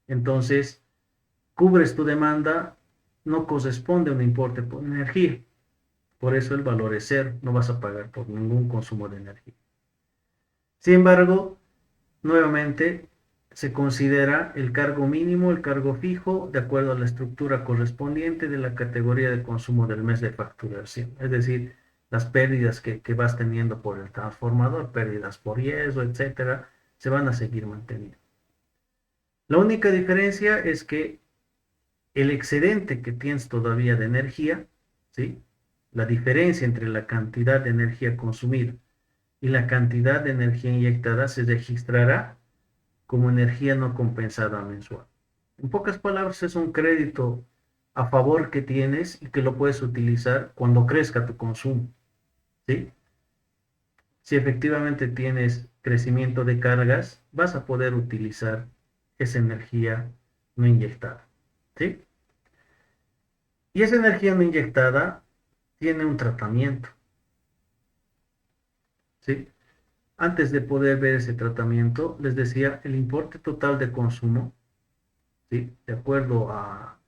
Entonces, cubres tu demanda, no corresponde a un importe por energía. Por eso el valor es cero, no vas a pagar por ningún consumo de energía. Sin embargo, nuevamente se considera el cargo mínimo, el cargo fijo, de acuerdo a la estructura correspondiente de la categoría de consumo del mes de facturación. Es decir, las pérdidas que vas teniendo por el transformador, pérdidas por hierro, etcétera, se van a seguir manteniendo. La única diferencia es que el excedente que tienes todavía de energía, ¿sí? La diferencia entre la cantidad de energía consumida y la cantidad de energía inyectada se registrará como energía no compensada mensual. En pocas palabras, es un crédito a favor que tienes y que lo puedes utilizar cuando crezca tu consumo, ¿sí? Si efectivamente tienes crecimiento de cargas, vas a poder utilizar esa energía no inyectada, ¿sí? Y esa energía no inyectada tiene un tratamiento, ¿sí? Antes de poder ver ese tratamiento, les decía, el importe total de consumo, ¿sí? De acuerdo a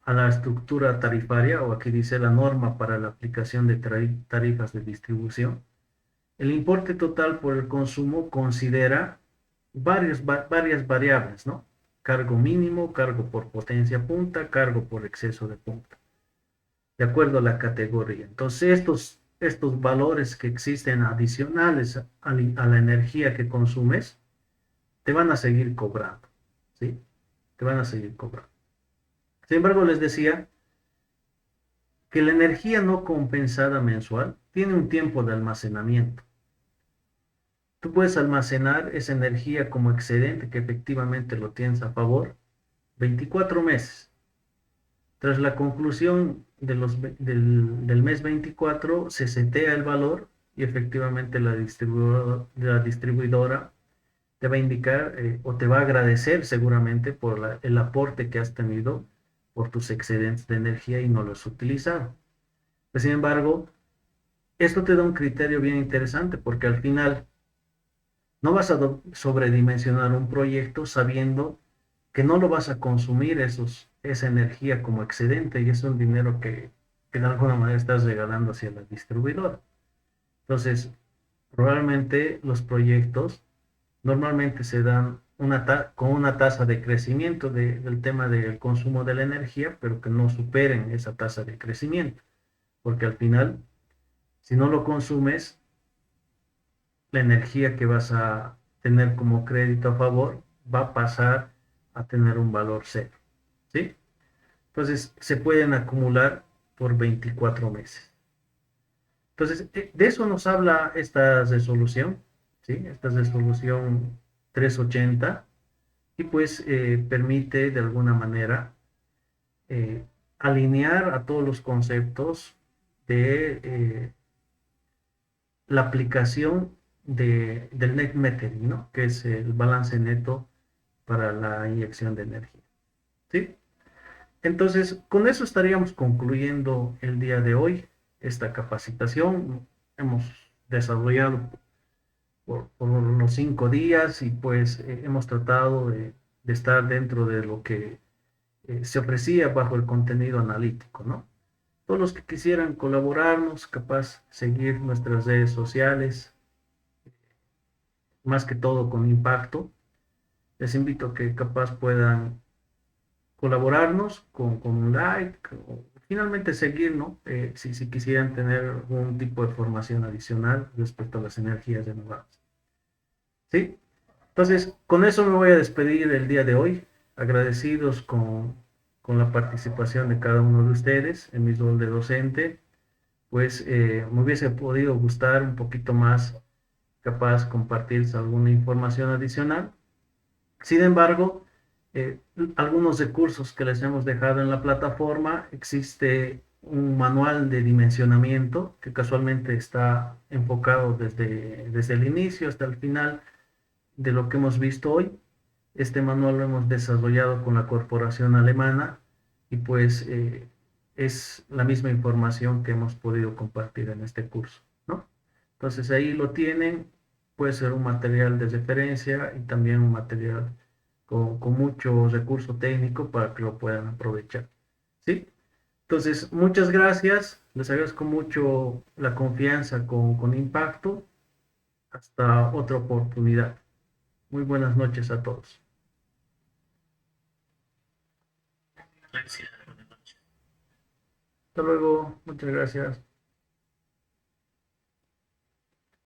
la estructura tarifaria, o aquí dice la norma para la aplicación de tarifas de distribución, el importe total por el consumo considera varias variables, ¿no? Cargo mínimo, cargo por potencia punta, cargo por exceso de punta, de acuerdo a la categoría. Entonces, estos valores que existen adicionales a la energía que consumes, te van a seguir cobrando, ¿sí? Te van a seguir cobrando. Sin embargo, les decía que la energía no compensada mensual tiene un tiempo de almacenamiento. Tú puedes almacenar esa energía como excedente, que efectivamente lo tienes a favor, 24 meses. Tras la conclusión del mes 24, se setea el valor y efectivamente la distribuidora te va a indicar o te va a agradecer seguramente por el aporte que has tenido por tus excedentes de energía y no los has utilizado. Pues, sin embargo, esto te da un criterio bien interesante porque al final no vas a sobredimensionar un proyecto sabiendo que no lo vas a consumir esa energía como excedente y es un dinero que de alguna manera estás regalando hacia la distribuidora. Entonces, probablemente los proyectos normalmente se dan con una tasa de crecimiento del tema del consumo de la energía, pero que no superen esa tasa de crecimiento, porque al final, si no lo consumes, la energía que vas a tener como crédito a favor va a pasar a tener un valor cero, ¿sí? Entonces, se pueden acumular por 24 meses. Entonces, de eso nos habla esta resolución, ¿sí? Esta resolución 380 y pues permite de alguna manera eh, alinear a todos los conceptos de la aplicación del net metering, ¿no? Que es el balance neto para la inyección de energía, ¿sí? Entonces, con eso estaríamos concluyendo el día de hoy esta capacitación. Hemos desarrollado por unos 5 días y pues hemos tratado de estar dentro de lo que se ofrecía bajo el contenido analítico, ¿no? Todos los que quisieran colaborarnos, capaz seguir nuestras redes sociales, más que todo con impacto, les invito a que capaz puedan colaborarnos con un like o finalmente seguirnos si quisieran tener algún tipo de formación adicional respecto a las energías renovables. ¿Sí? Entonces, con eso me voy a despedir el día de hoy, agradecidos con la participación de cada uno de ustedes en mi rol de docente, pues me hubiese podido gustar un poquito más capaz compartir alguna información adicional. Sin embargo, eh, algunos recursos que les hemos dejado en la plataforma, existe un manual de dimensionamiento que casualmente está enfocado desde el inicio hasta el final de lo que hemos visto hoy. Este manual lo hemos desarrollado con la corporación alemana y pues es la misma información que hemos podido compartir en este curso, ¿no? Entonces ahí lo tienen, puede ser un material de referencia y también un material con mucho recurso técnico para que lo puedan aprovechar. ¿Sí? Entonces, muchas gracias, les agradezco mucho la confianza con Impacto. Hasta otra oportunidad. Muy buenas noches a todos. Gracias, buenas noches. Hasta luego, muchas gracias.